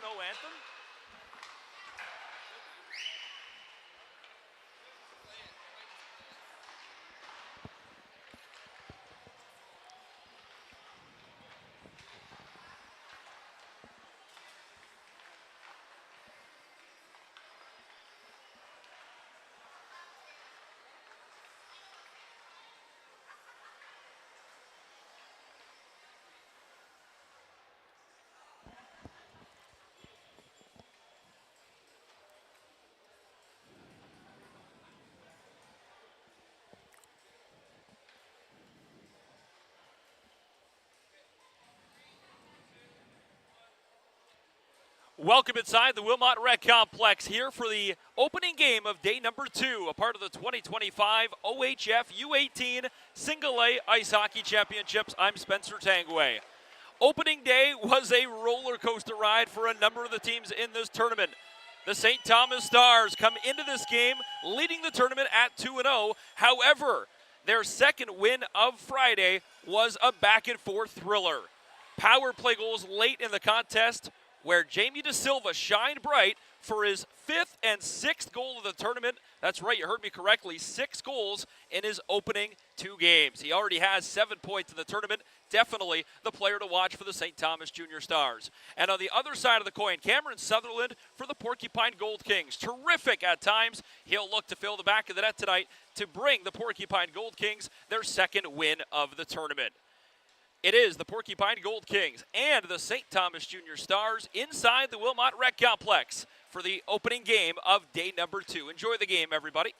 No anthem? Welcome inside the Wilmot Rec Complex here for the opening game of day number 2, a part of the 2025 OHF U18 Single A Ice Hockey Championships. I'm Spencer Tangway. Opening day was a roller coaster ride for a number of the teams in this tournament. The St. Thomas Stars come into this game leading the tournament at 2-0. However, their second win of Friday was a back-and-forth thriller. Power play goals late in the contest, where Jamie De Silva shined bright for his 5th and 6th goal of the tournament. That's right, you heard me correctly, 6 goals in his opening 2 games. He already has 7 points in the tournament. Definitely the player to watch for the St. Thomas Junior Stars. And on the other side of the coin, Cameron Sutherland for the Porcupine Gold Kings. Terrific at times. He'll look to fill the back of the net tonight to bring the Porcupine Gold Kings their 2nd win of the tournament. It is the Porcupine Gold Kings and the St. Thomas Junior Stars inside the Wilmot Rec Complex for the opening game of day number 2. Enjoy the game, everybody.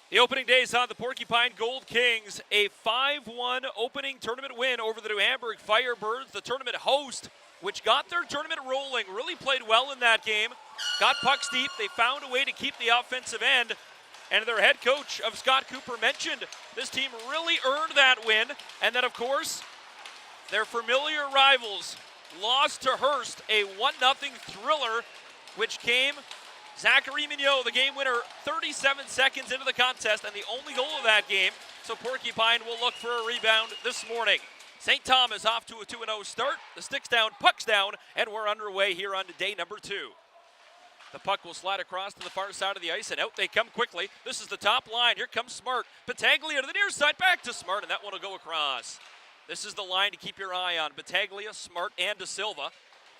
The opening day saw the Porcupine Gold Kings a 5-1 opening tournament win over the New Hamburg Firebirds, the tournament host, which got their tournament rolling, really played well in that game, got pucks deep. They found a way to keep the offensive end, and their head coach of Scott Cooper mentioned this team really earned that win, and that, of course, their familiar rivals lost to Hearst, a 1-0 thriller, which came Zachary Mignot, the game winner, 37 seconds into the contest and the only goal of that game. So Porcupine will look for a rebound this morning. St. Thomas off to a 2-0 start. The sticks down, pucks down, and we're underway here on day number 2. The puck will slide across to the far side of the ice, and out they come quickly. This is the top line. Here comes Smart. Battaglia to the near side, back to Smart, and that one will go across. This is the line to keep your eye on. Battaglia, Smart, and De Silva.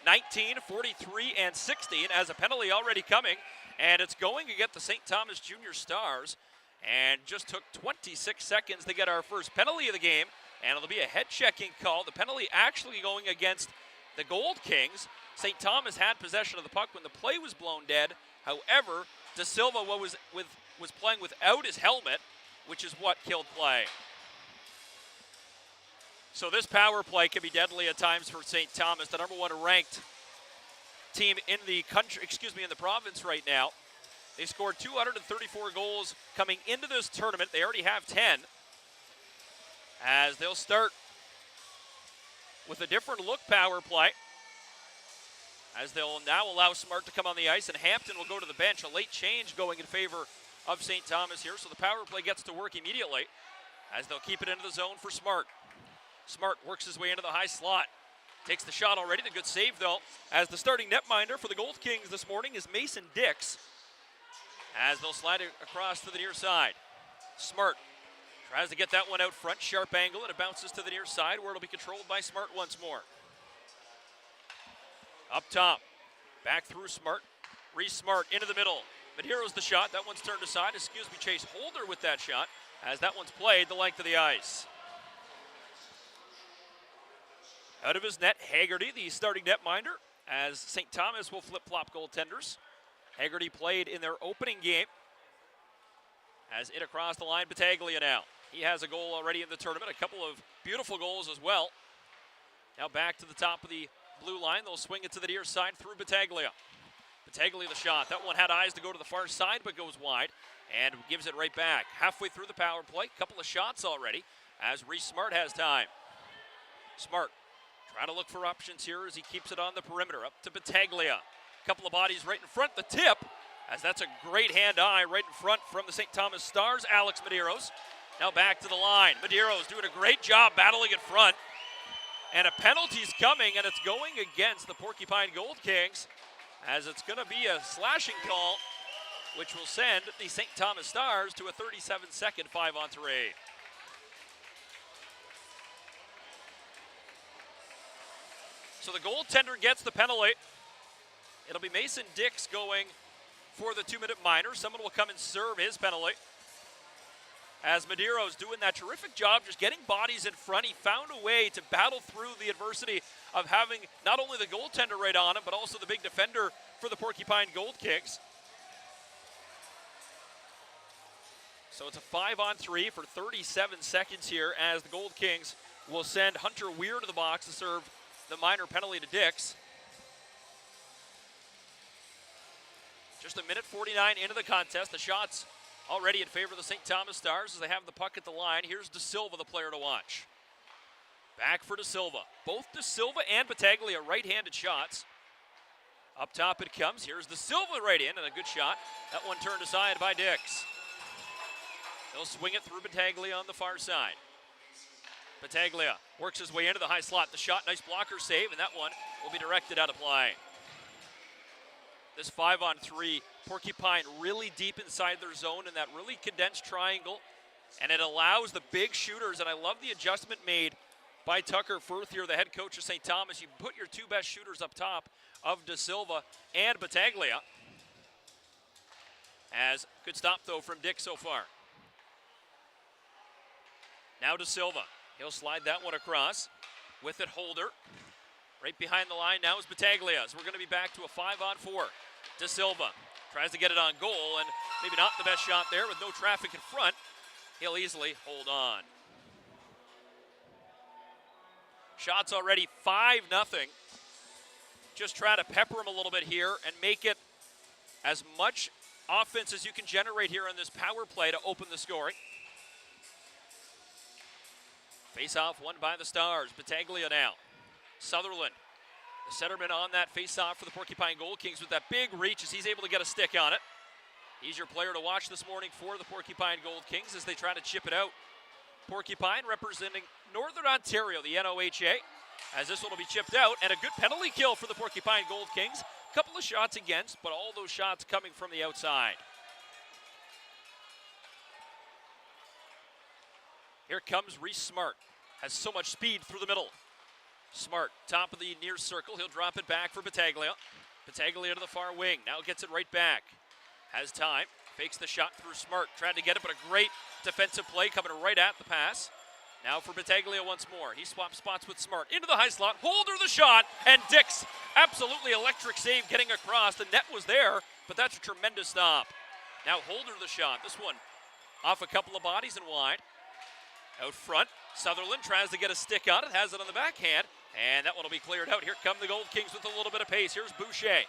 19, 43, and 16 as a penalty already coming. And it's going against the St. Thomas Junior Stars. And just took 26 seconds to get our first penalty of the game. And it'll be a head-checking call. The penalty actually going against the Gold Kings. St. Thomas had possession of the puck when the play was blown dead. However, De Silva was playing without his helmet, which is what killed play. So this power play can be deadly at times for St. Thomas, the number one ranked team in the country, in the province right now. They scored 234 goals coming into this tournament. They already have 10. As they'll start with a different look power play. As they'll now allow Smart to come on the ice, and Hampton will go to the bench. A late change going in favor of St. Thomas here, so the power play gets to work immediately as they'll keep it into the zone for Smart. Smart works his way into the high slot. Takes the shot already. The good save, though, as the starting netminder for the Gold Kings this morning is Mason Dix. As they'll slide it across to the near side. Smart tries to get that one out front. Sharp angle, and it bounces to the near side where it'll be controlled by Smart once more. Up top. Back through Smart. Smart into the middle. Madero's the shot. That one's turned aside. Chase Holder with that shot as that one's played the length of the ice. Out of his net, Haggerty, the starting netminder, as St. Thomas will flip-flop goaltenders. Haggerty played in their opening game. As it across the line, Battaglia now. He has a goal already in the tournament, a couple of beautiful goals as well. Now back to the top of the blue line. They'll swing it to the near side through Battaglia. Battaglia the shot. That one had eyes to go to the far side, but goes wide and gives it right back. Halfway through the power play, couple of shots already as Reese Smart has time. Smart trying to look for options here as he keeps it on the perimeter. Up to Battaglia. Couple of bodies right in front. The tip, as that's a great hand-eye right in front from the St. Thomas Stars, Alex Medeiros. Now back to the line. Medeiros doing a great job battling in front. And a penalty's coming, and it's going against the Porcupine Gold Kings, as it's going to be a slashing call, which will send the St. Thomas Stars to a 37-second 5-on-3. So the goaltender gets the penalty. It'll be Mason Dix going for the 2-minute minor. Someone will come and serve his penalty. As Medeiros doing that terrific job just getting bodies in front. He found a way to battle through the adversity of having not only the goaltender right on him, but also the big defender for the Porcupine Gold Kings. So it's a 5-on-3 for 37 seconds here as the Gold Kings will send Hunter Weir to the box to serve the minor penalty to Dix. Just a minute 49 into the contest. The shots already in favor of the St. Thomas Stars as they have the puck at the line. Here's De Silva, the player to watch. Back for De Silva. Both De Silva and Battaglia right-handed shots. Up top it comes. Here's De Silva right in, and a good shot. That one turned aside by Dix. They'll swing it through Battaglia on the far side. Battaglia works his way into the high slot. The shot, nice blocker save, and that one will be directed out of play. This 5-on-3, Porcupine really deep inside their zone in that really condensed triangle, and it allows the big shooters, and I love the adjustment made by Tucker Firth here, the head coach of St. Thomas. You put your two best shooters up top of De Silva and Battaglia. As good stop, though, from Dick so far. Now De Silva. He'll slide that one across. With it, Holder. Right behind the line now is Battaglia. So we're going to be back to a 5-on-4. De Silva tries to get it on goal, and maybe not the best shot there with no traffic in front. He'll easily hold on. Shots already 5-0. Just try to pepper him a little bit here and make it as much offense as you can generate here on this power play to open the scoring. Face-off won by the Stars. Battaglia now. Sutherland, the centerman on that face-off for the Porcupine Gold Kings with that big reach as he's able to get a stick on it. He's your player to watch this morning for the Porcupine Gold Kings as they try to chip it out. Porcupine representing Northern Ontario, the OHA, as this one will be chipped out, and a good penalty kill for the Porcupine Gold Kings. A couple of shots against, but all those shots coming from the outside. Here comes Reese Smart. Has so much speed through the middle. Smart, top of the near circle. He'll drop it back for Battaglia. Battaglia to the far wing. Now gets it right back. has time, fakes the shot through Smart. Tried to get it, but a great defensive play coming right at the pass. Now for Battaglia once more. He swaps spots with Smart. Into the high slot, Holder the shot, and Dix, absolutely electric save getting across. The net was there, but that's a tremendous stop. Now Holder the shot. This one off a couple of bodies and wide. Out front, Sutherland tries to get a stick on it, has it on the backhand, and that one will be cleared out. Here come the Gold Kings with a little bit of pace. Here's Boucher.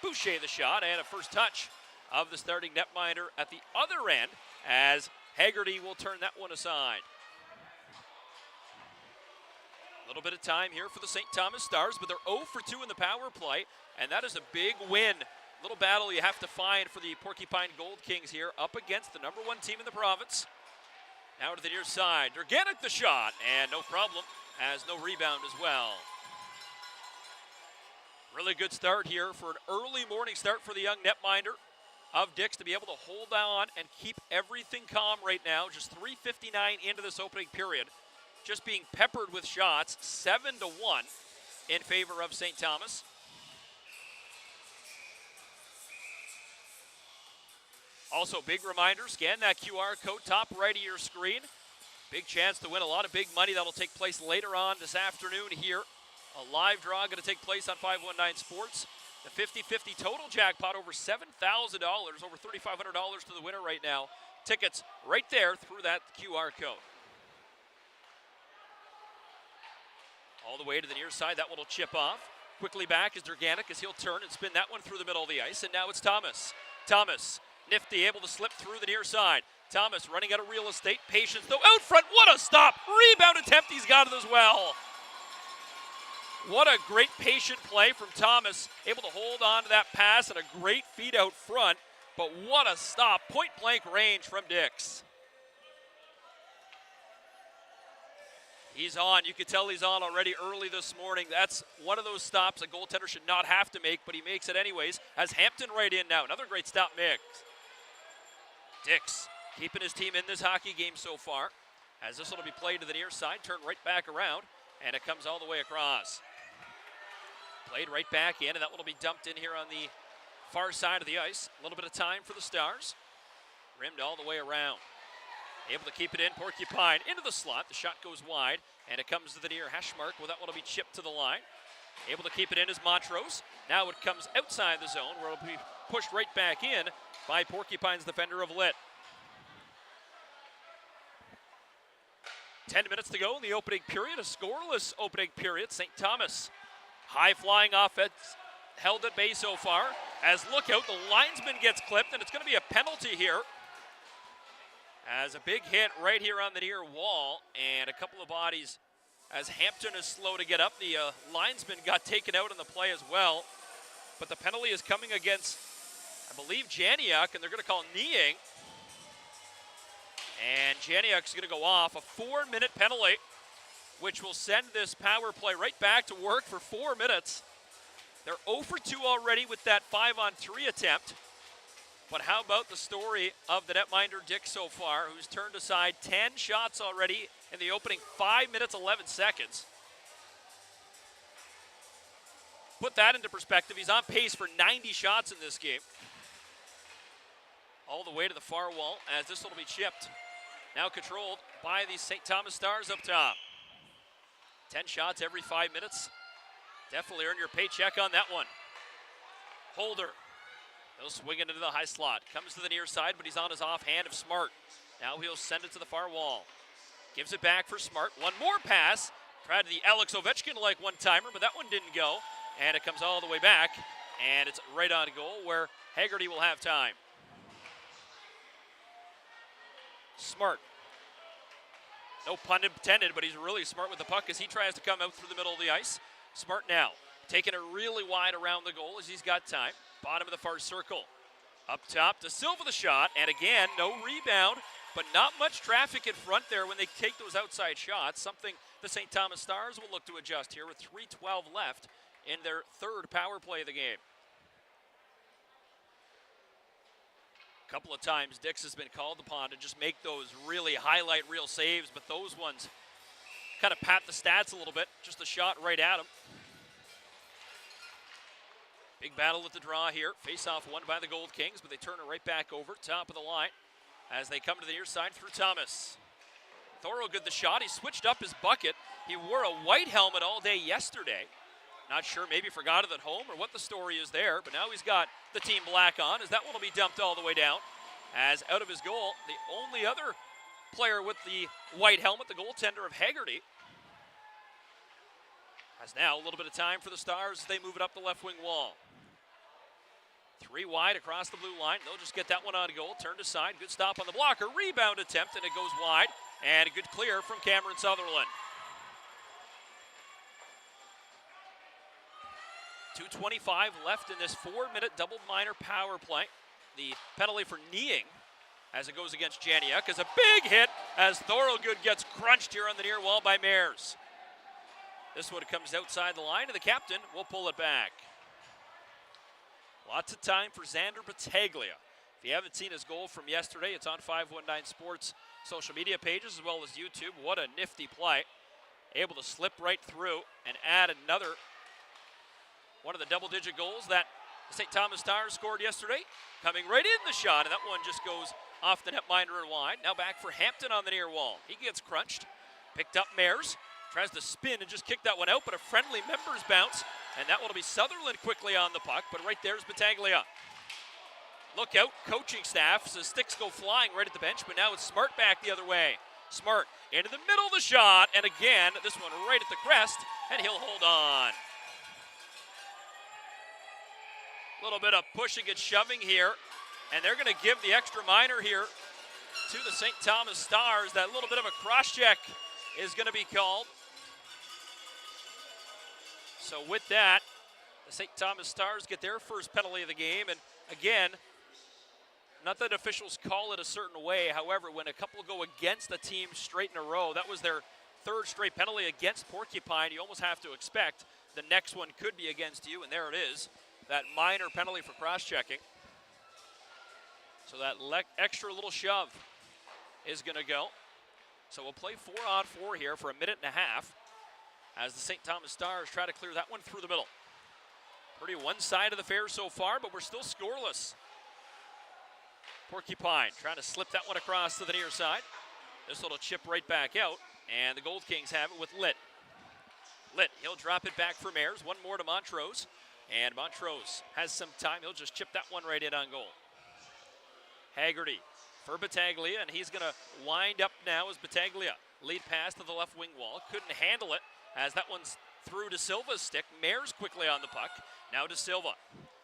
Boucher the shot, and a first touch of the starting netminder at the other end as Haggerty will turn that one aside. A little bit of time here for the St. Thomas Stars, but they're 0 for 2 in the power play, and that is a big win. Little battle you have to find for the Porcupine Gold Kings here up against the number 1 team in the province. Now to the near side. Organic the shot, and no problem, has no rebound as well. Really good start here for an early morning start for the young netminder of Dix to be able to hold on and keep everything calm right now. Just 3:59 into this opening period. Just being peppered with shots, 7-1 in favor of St. Thomas. Also, big reminder, scan that QR code top right of your screen. Big chance to win a lot of big money. That'll take place later on this afternoon here. A live draw going to take place on 519 Sports. The 50-50 total jackpot, over $7,000, over $3,500 to the winner right now. Tickets right there through that QR code. All the way to the near side, that one will chip off. Quickly back is Durganic as he'll turn and spin that one through the middle of the ice, and now it's Thomas. Thomas, nifty, able to slip through the near side. Thomas running out of real estate, patience though, out front, what a stop! Rebound attempt, he's got it as well. What a great patient play from Thomas, able to hold on to that pass and a great feed out front, but what a stop, point blank range from Dix. He's on. You could tell he's on already early this morning. That's one of those stops a goaltender should not have to make, but he makes it anyways. Has Hampton right in now. Another great stop mix. Dix keeping his team in this hockey game so far. As this one will be played to the near side, turned right back around, and it comes all the way across. Played right back in, and that one will be dumped in here on the far side of the ice. A little bit of time for the Stars. Rimmed all the way around. Able to keep it in, Porcupine into the slot. The shot goes wide, and it comes to the near hash mark. Well, that one will be chipped to the line. Able to keep it in is Montrose. Now it comes outside the zone, where it'll be pushed right back in by Porcupine's defender of Litt. 10 minutes to go in the opening period, a scoreless opening period. St. Thomas, high-flying offense, held at bay so far. As look out, the linesman gets clipped, and it's going to be a penalty here. As a big hit right here on the near wall, and a couple of bodies as Hampton is slow to get up. The linesman got taken out in the play as well, but the penalty is coming against, I believe, Janiak, and they're going to call kneeing. And Janiak's going to go off, a 4-minute penalty, which will send this power play right back to work for 4 minutes. They're 0 for 2 already with that 5-on-3 attempt. But how about the story of the netminder Dix so far, who's turned aside 10 shots already in the opening 5 minutes, 11 seconds. Put that into perspective, he's on pace for 90 shots in this game. All the way to the far wall as this will be chipped. Now controlled by the St. Thomas Stars up top. 10 shots every 5 minutes. Definitely earn your paycheck on that one. Holder. He'll swing it into the high slot. Comes to the near side, but he's on his offhand of Smart. Now he'll send it to the far wall. Gives it back for Smart. One more pass. Tried the Alex Ovechkin-like one-timer, but that one didn't go. And it comes all the way back. And it's right on goal where Haggerty will have time. Smart. No pun intended, but he's really smart with the puck as he tries to come out through the middle of the ice. Smart now. Taking it really wide around the goal as he's got time. Bottom of the far circle. Up top to Silva the shot, and again, no rebound, but not much traffic in front there when they take those outside shots, something the St. Thomas Stars will look to adjust here with 3:12 left in their third power play of the game. A couple of times Dix has been called upon to just make those really highlight reel saves, but those ones kind of pat the stats a little bit, just a shot right at him. Big battle with the draw here. Face-off won by the Gold Kings, but they turn it right back over, top of the line, as they come to the near side through Thomas. Thorogood the shot. He switched up his bucket. He wore a white helmet all day yesterday. Not sure, maybe forgot it at home or what the story is there, but now he's got the team black on, as that one will be dumped all the way down. As out of his goal, the only other player with the white helmet, the goaltender of Haggerty, has now a little bit of time for the Stars as they move it up the left wing wall. 3 wide across the blue line. They'll just get that one on goal. Turned aside. Good stop on the blocker. Rebound attempt, and it goes wide. And a good clear from Cameron Sutherland. 2:25 left in this 4-minute double minor power play. The penalty for kneeing as it goes against Janiuk is a big hit as Thorogood gets crunched here on the near wall by Mares. This one comes outside the line, and the captain will pull it back. Lots of time for Xander Battaglia. If you haven't seen his goal from yesterday, it's on 519 Sports social media pages as well as YouTube. What a nifty play. Able to slip right through and add another one of the double-digit goals that the St. Thomas Stars scored yesterday. Coming right in the shot, and that one just goes off the netminder and wide. Now back for Hampton on the near wall. He gets crunched. Picked up Mares. Tries to spin and just kick that one out, but a friendly members bounce. And that will be Sutherland quickly on the puck, but right there's Battaglia. Look out, coaching staff, so sticks go flying right at the bench, but now it's Smart back the other way. Smart into the middle of the shot, and again, this one right at the crest, and he'll hold on. A little bit of pushing and shoving here, and they're going to give the extra minor here to the St. Thomas Stars. That little bit of a cross-check is going to be called. So with that, the St. Thomas Stars get their first penalty of the game. And again, not that officials call it a certain way. However, when a couple go against a team straight in a row, that was their third straight penalty against Porcupine. You almost have to expect the next one could be against you. And there it is, that minor penalty for cross-checking. So that extra little shove is going to go. So we'll play 4-on-4 here for a minute and a half as the St. Thomas Stars try to clear that one through the middle. Pretty one side of the fair so far, but we're still scoreless. Porcupine trying to slip that one across to the near side. This little chip right back out, and the Gold Kings have it with Litt. Litt, he'll drop it back for Mares. One more to Montrose, and Montrose has some time. He'll just chip that one right in on goal. Haggerty for Battaglia, and he's going to wind up now as Battaglia. Lead pass to the left wing wall. Couldn't handle it as that one's through De Silva's stick. Mares quickly on the puck. Now De Silva.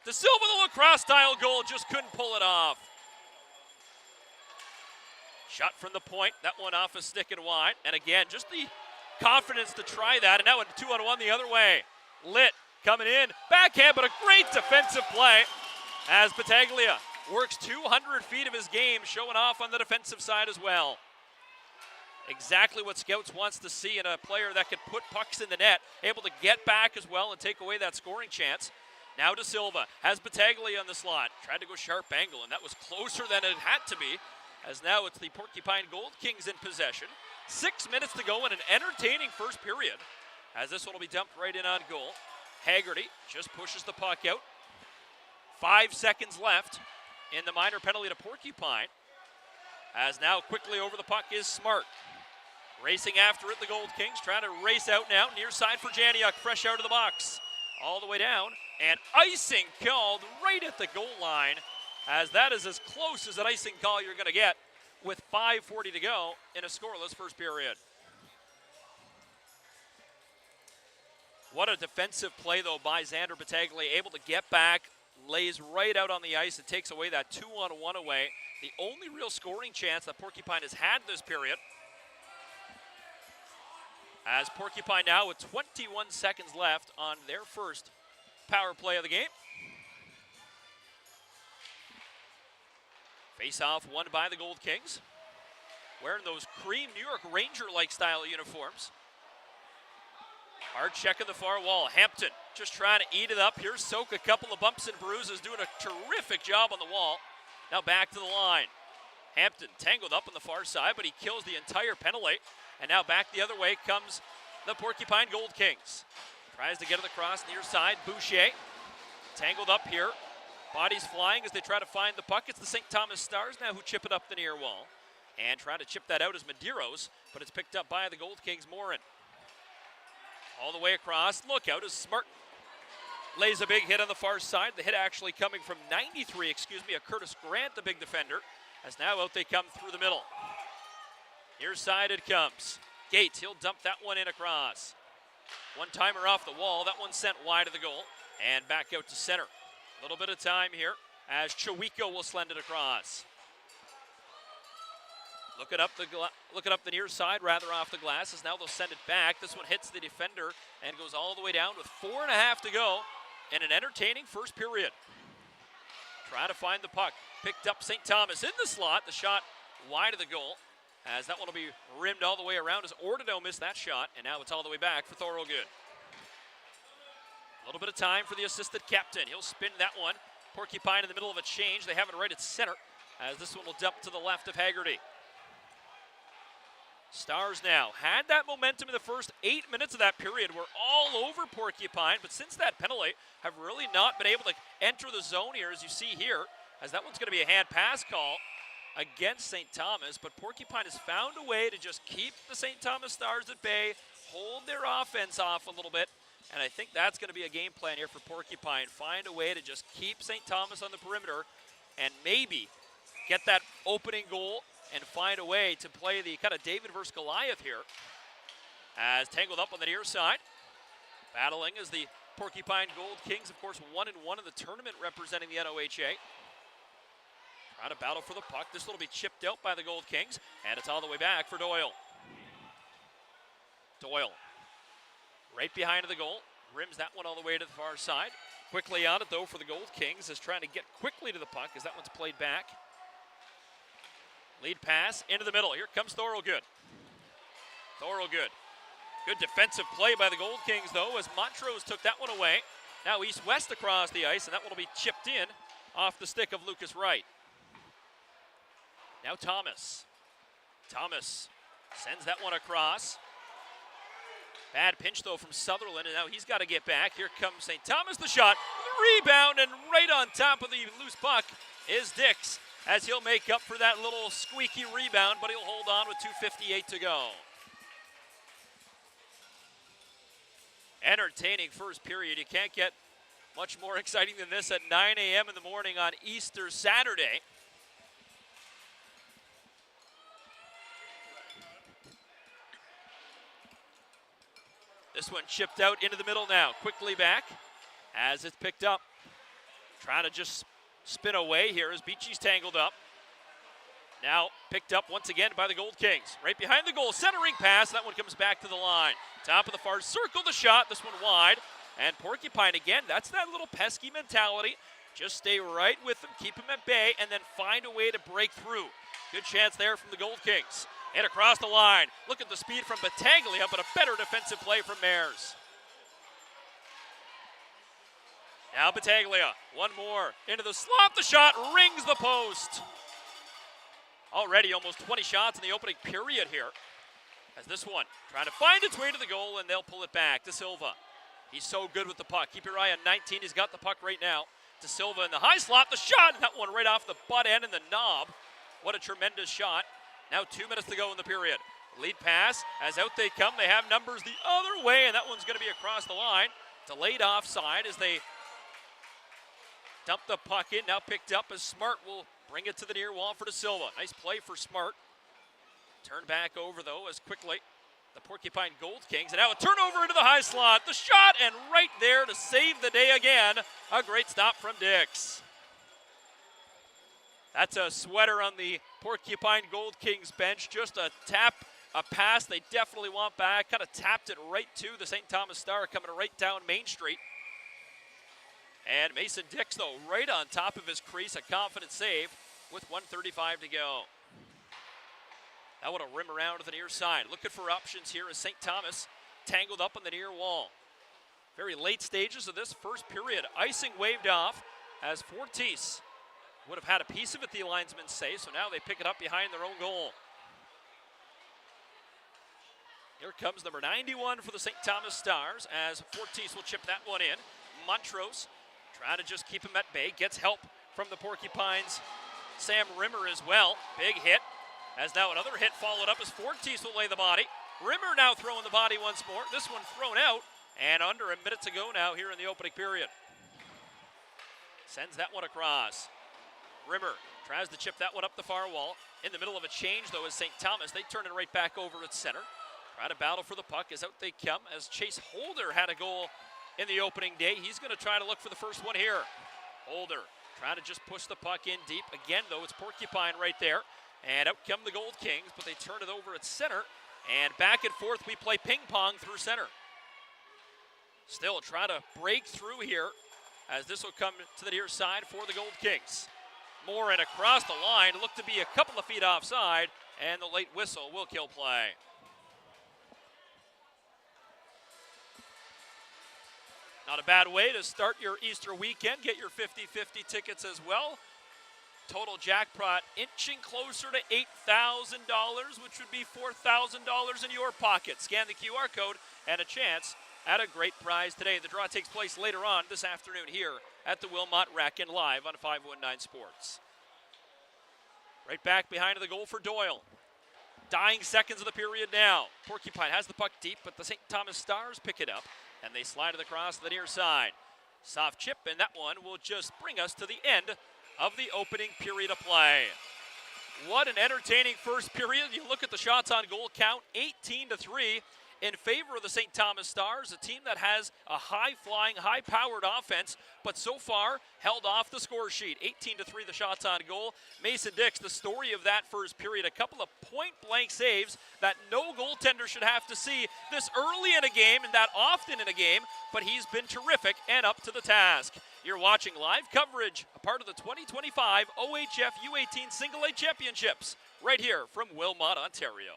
De Silva, the lacrosse style goal, just couldn't pull it off. Shot from the point. That one off a stick and wide. And again, just the confidence to try that. And now a 2-on-1 the other way. Litt coming in. Backhand, but a great defensive play as Battaglia works 200 feet of his game, showing off on the defensive side as well. Exactly what Scouts wants to see in a player that can put pucks in the net, able to get back as well and take away that scoring chance. Now De Silva has Battaglia on the slot. Tried to go sharp angle, and that was closer than it had to be, as now it's the Porcupine Gold Kings in possession. 6 minutes to go in an entertaining first period, as this one will be dumped right in on goal. Haggerty just pushes the puck out. 5 seconds left in the minor penalty to Porcupine, as now quickly over the puck is Smart. Racing after it, the Gold Kings trying to race out now. Near side for Janiuk, fresh out of the box. All the way down, and icing called right at the goal line, as that is as close as an icing call you're going to get with 5:40 to go in a scoreless first period. What a defensive play, though, by Xander Battaglia, able to get back, lays right out on the ice and takes away that 2-on-1 away. The only real scoring chance that Porcupine has had this period. As Porcupine now with 21 seconds left on their first power play of the game. Face-off won by the Gold Kings, wearing those cream New York Ranger-like style uniforms. Hard check on the far wall. Hampton just trying to eat it up here. Soak a couple of bumps and bruises, doing a terrific job on the wall. Now back to the line. Hampton tangled up on the far side, but he kills the entire penalty. And now back the other way comes the Porcupine Gold Kings. Tries to get it across near side. Boucher Tangled up here. Bodies flying as they try to find the puck. It's the St. Thomas Stars now who chip it up the near wall. And trying to chip that out is Medeiros, but it's picked up by the Gold Kings Morin. All the way across. Look out as Smart lays a big hit on the far side. The hit actually coming from 93, a Curtis Grant, the big defender. As now out they come through the middle. Near side it comes. Gates, he'll dump that one in across. One-timer off the wall. That one sent wide of the goal. And back out to center. A little bit of time here as Chawiko will send it across. Looking up the near side, rather off the glass, as now they'll send it back. This one hits the defender and goes all the way down with 4.5 to go in an entertaining first period. Trying to find the puck. Picked up St. Thomas in the slot. The shot wide of the goal, as that one will be rimmed all the way around as Ordino missed that shot, and now it's all the way back for Thorogood. A little bit of time for the assistant captain. He'll spin that one. Porcupine in the middle of a change. They have it right at center, as this one will dump to the left of Haggerty. Stars now had that momentum in the first 8 minutes of that period. We're all over Porcupine, but since that penalty, have really not been able to enter the zone here, as you see here, as that one's going to be a hand pass call against St. Thomas, but Porcupine has found a way to just keep the St. Thomas Stars at bay, hold their offense off a little bit, and I think that's going to be a game plan here for Porcupine. Find a way to just keep St. Thomas on the perimeter and maybe get that opening goal and find a way to play the kind of David versus Goliath here. As tangled up on the near side. Battling as the Porcupine Gold Kings, of course, 1-1 in the tournament representing the NOHA. Trying to battle for the puck. This will be chipped out by the Gold Kings, and it's all the way back for Doyle. Doyle, right behind the goal, rims that one all the way to the far side. Quickly on it, though, for the Gold Kings, is trying to get quickly to the puck as that one's played back. Lead pass into the middle. Here comes Thorogood. Thorogood. Good defensive play by the Gold Kings, though, as Montrose took that one away. Now east-west across the ice, and that one will be chipped in off the stick of Lucas Wright. Now Thomas. Thomas sends that one across. Bad pinch, though, from Sutherland, and now he's got to get back. Here comes St. Thomas, the shot. The rebound, and right on top of the loose puck is Dix, as he'll make up for that little squeaky rebound, but he'll hold on with 2:58 to go. Entertaining first period. You can't get much more exciting than this at 9 a.m. in the morning on Easter Saturday. This one chipped out into the middle now. Quickly back as it's picked up. Trying to just spin away here as Beachy's tangled up. Now picked up once again by the Gold Kings. Right behind the goal, centering pass. That one comes back to the line. Top of the far circle, the shot. This one wide. And Porcupine again, that's that little pesky mentality. Just stay right with them, keep them at bay, and then find a way to break through. Good chance there from the Gold Kings. And across the line. Look at the speed from Battaglia, but a better defensive play from Mares. Now Battaglia, one more into the slot. The shot rings the post. Already almost 20 shots in the opening period here. As this one trying to find its way to the goal, and they'll pull it back. De Silva, he's so good with the puck. Keep your eye on 19. He's got the puck right now. De Silva in the high slot. The shot, and that one right off the butt end and the knob. What a tremendous shot. Now 2 minutes to go in the period. Lead pass, as out they come. They have numbers the other way, and that one's going to be across the line. Delayed offside as they dump the puck in. Now picked up as Smart will bring it to the near wall for De Silva. Nice play for Smart. Turn back over, though, as quickly the Porcupine Gold Kings. And now a turnover into the high slot. The shot, and right there to save the day again. A great stop from Dix. That's a sweater on the Porcupine Gold Kings bench. Just a tap, a pass they definitely want back. Kind of tapped it right to the St. Thomas Star coming right down Main Street. And Mason Dix, though, right on top of his crease. A confident save with 1:35 to go. That would have rim around to the near side. Looking for options here as St. Thomas tangled up on the near wall. Very late stages of this first period. Icing waved off as Fortis would have had a piece of it, the linesmen say, so now they pick it up behind their own goal. Here comes number 91 for the St. Thomas Stars as Fortis will chip that one in. Montrose Trying to just keep him at bay. Gets help from the Porcupines. Sam Rimmer as well. Big hit. As now another hit followed up as Fortis will lay the body. Rimmer now throwing the body once more. This one thrown out. And under a minute to go now here in the opening period. Sends that one across. Rimmer tries to chip that one up the far wall. In the middle of a change, though, is St. Thomas. They turn it right back over at center. Try to battle for the puck as out they come. As Chase Holder had a goal in the opening day, he's going to try to look for the first one here. Holder trying to just push the puck in deep. Again, though, it's Porcupine right there. And out come the Gold Kings, but they turn it over at center. And back and forth, we play ping pong through center. Still try to break through here as this will come to the near side for the Gold Kings. Moore and across the line, looked to be a couple of feet offside, and the late whistle will kill play. Not a bad way to start your Easter weekend. Get your 50-50 tickets as well. Total jackpot inching closer to $8,000, which would be $4,000 in your pocket. Scan the QR code and a chance at a great prize today. The draw takes place later on this afternoon here at the Wilmot Rec and live on 519 Sports. Right back behind the goal for Doyle. Dying seconds of the period now. Porcupine has the puck deep, but the St. Thomas Stars pick it up, and they slide it across to the near side. Soft chip, and that one will just bring us to the end of the opening period of play. What an entertaining first period. You look at the shots on goal count, 18-3 in favor of the St. Thomas Stars, a team that has a high-flying, high-powered offense, but so far held off the score sheet. 18-3 the shots on goal. Mason Dix, the story of that first period, a couple of point-blank saves that no goaltender should have to see this early in a game and that often in a game, but he's been terrific and up to the task. You're watching live coverage, a part of the 2025 OHF U18 Single A Championships, right here from Wilmot, Ontario.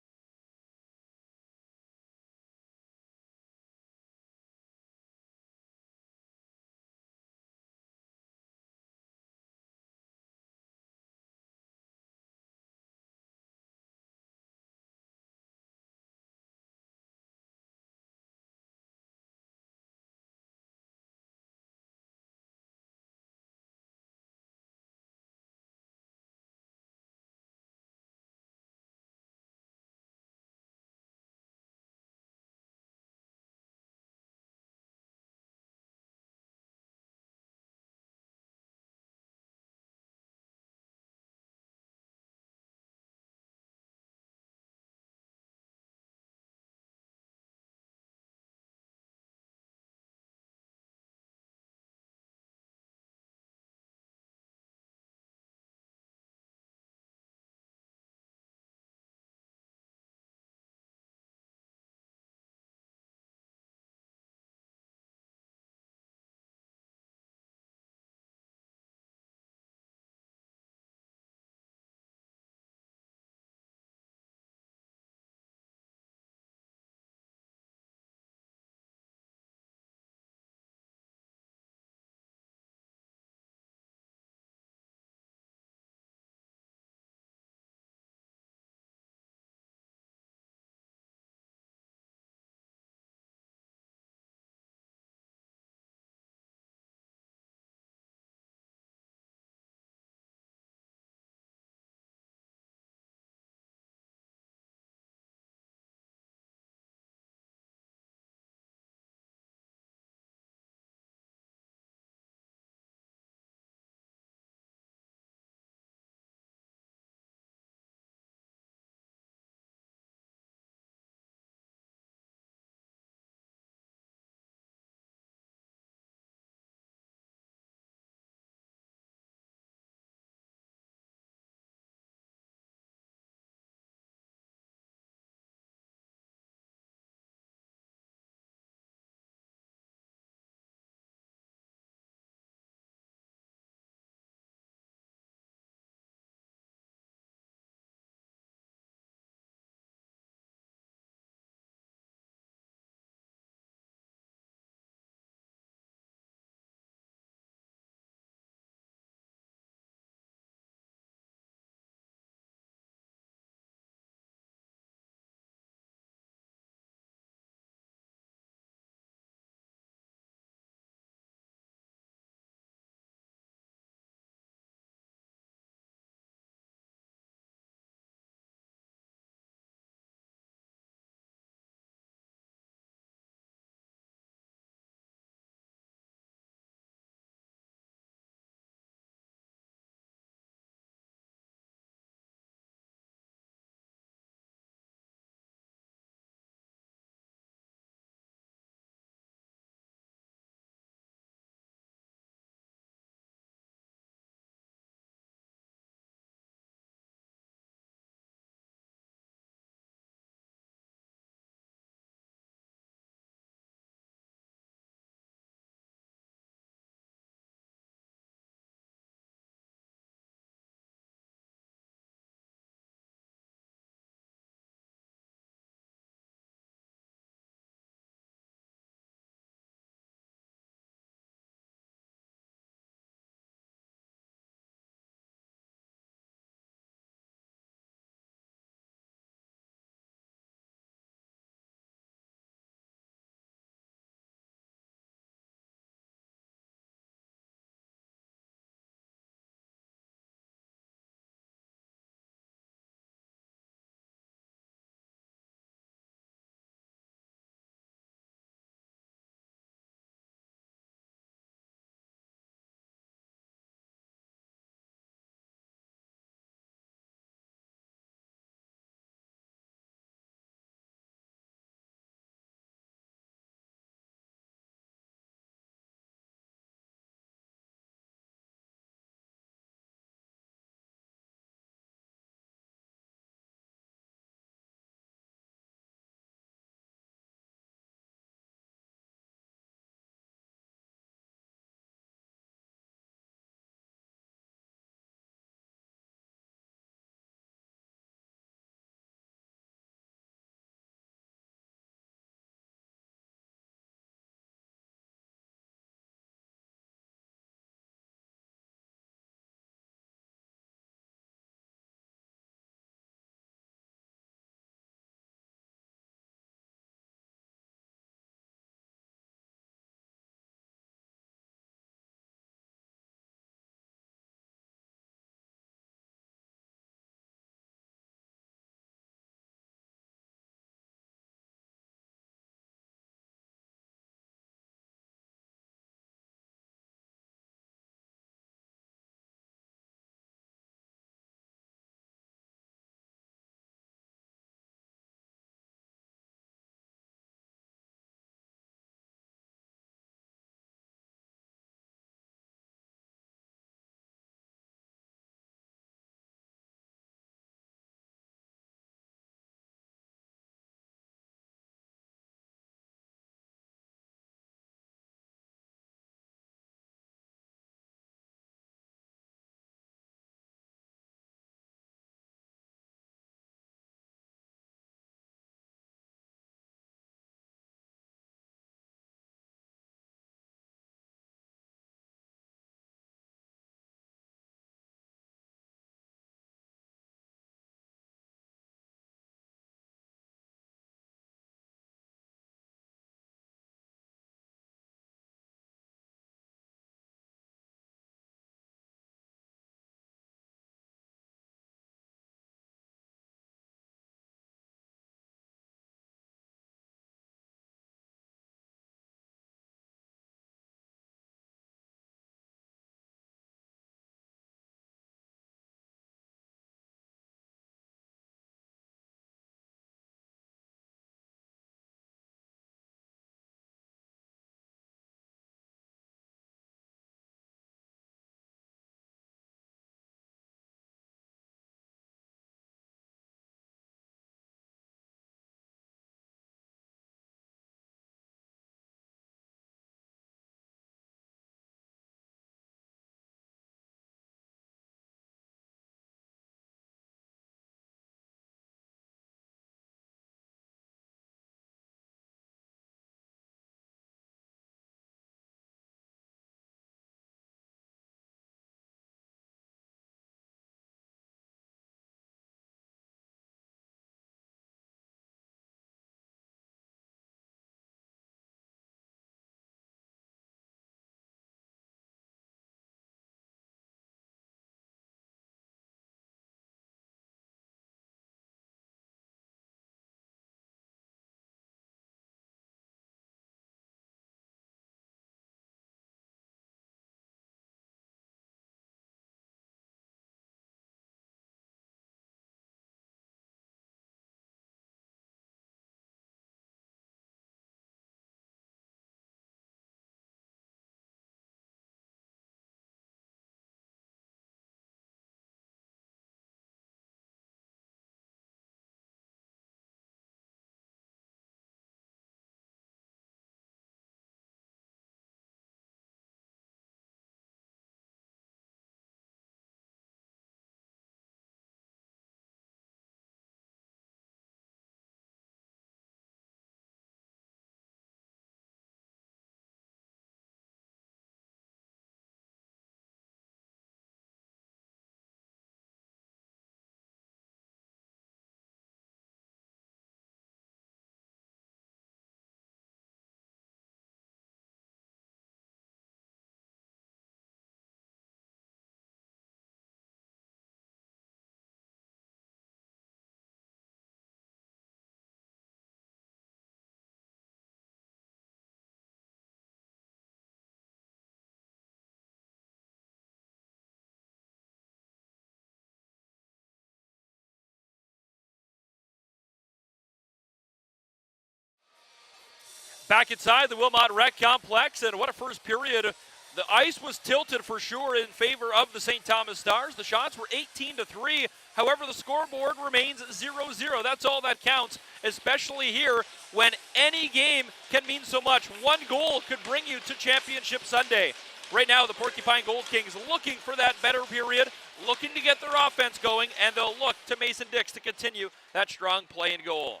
Back inside the Wilmot Rec Complex, and what a first period. The ice was tilted for sure in favor of the St. Thomas Stars. The shots were 18-3. However, the scoreboard remains 0-0. That's all that counts, especially here when any game can mean so much. One goal could bring you to Championship Sunday. Right now, the Porcupine Gold Kings looking for that better period, looking to get their offense going, and they'll look to Mason Dix to continue that strong play and goal.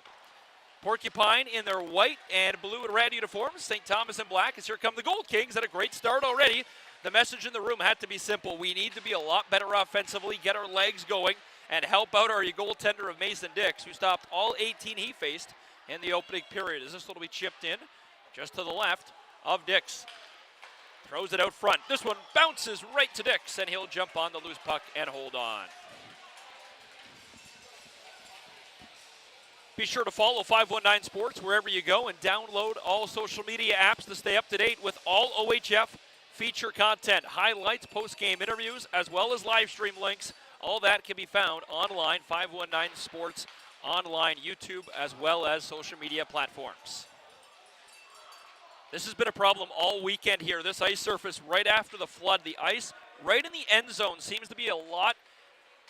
Porcupine in their white and blue and red uniforms, St. Thomas in black, as here come the Gold Kings at a great start already. The message in the room had to be simple. We need to be a lot better offensively, get our legs going, and help out our goaltender of Mason Dix, who stopped all 18 he faced in the opening period. As this one will be chipped in just to the left of Dix. Throws it out front. This one bounces right to Dix, and he'll jump on the loose puck and hold on. Be sure to follow 519 Sports wherever you go and download all social media apps to stay up to date with all OHF feature content, highlights, post-game interviews, as well as live stream links. All that can be found online, 519 Sports online, YouTube, as well as social media platforms. This has been a problem all weekend here. This ice surface right after the flood, the ice right in the end zone seems to be a lot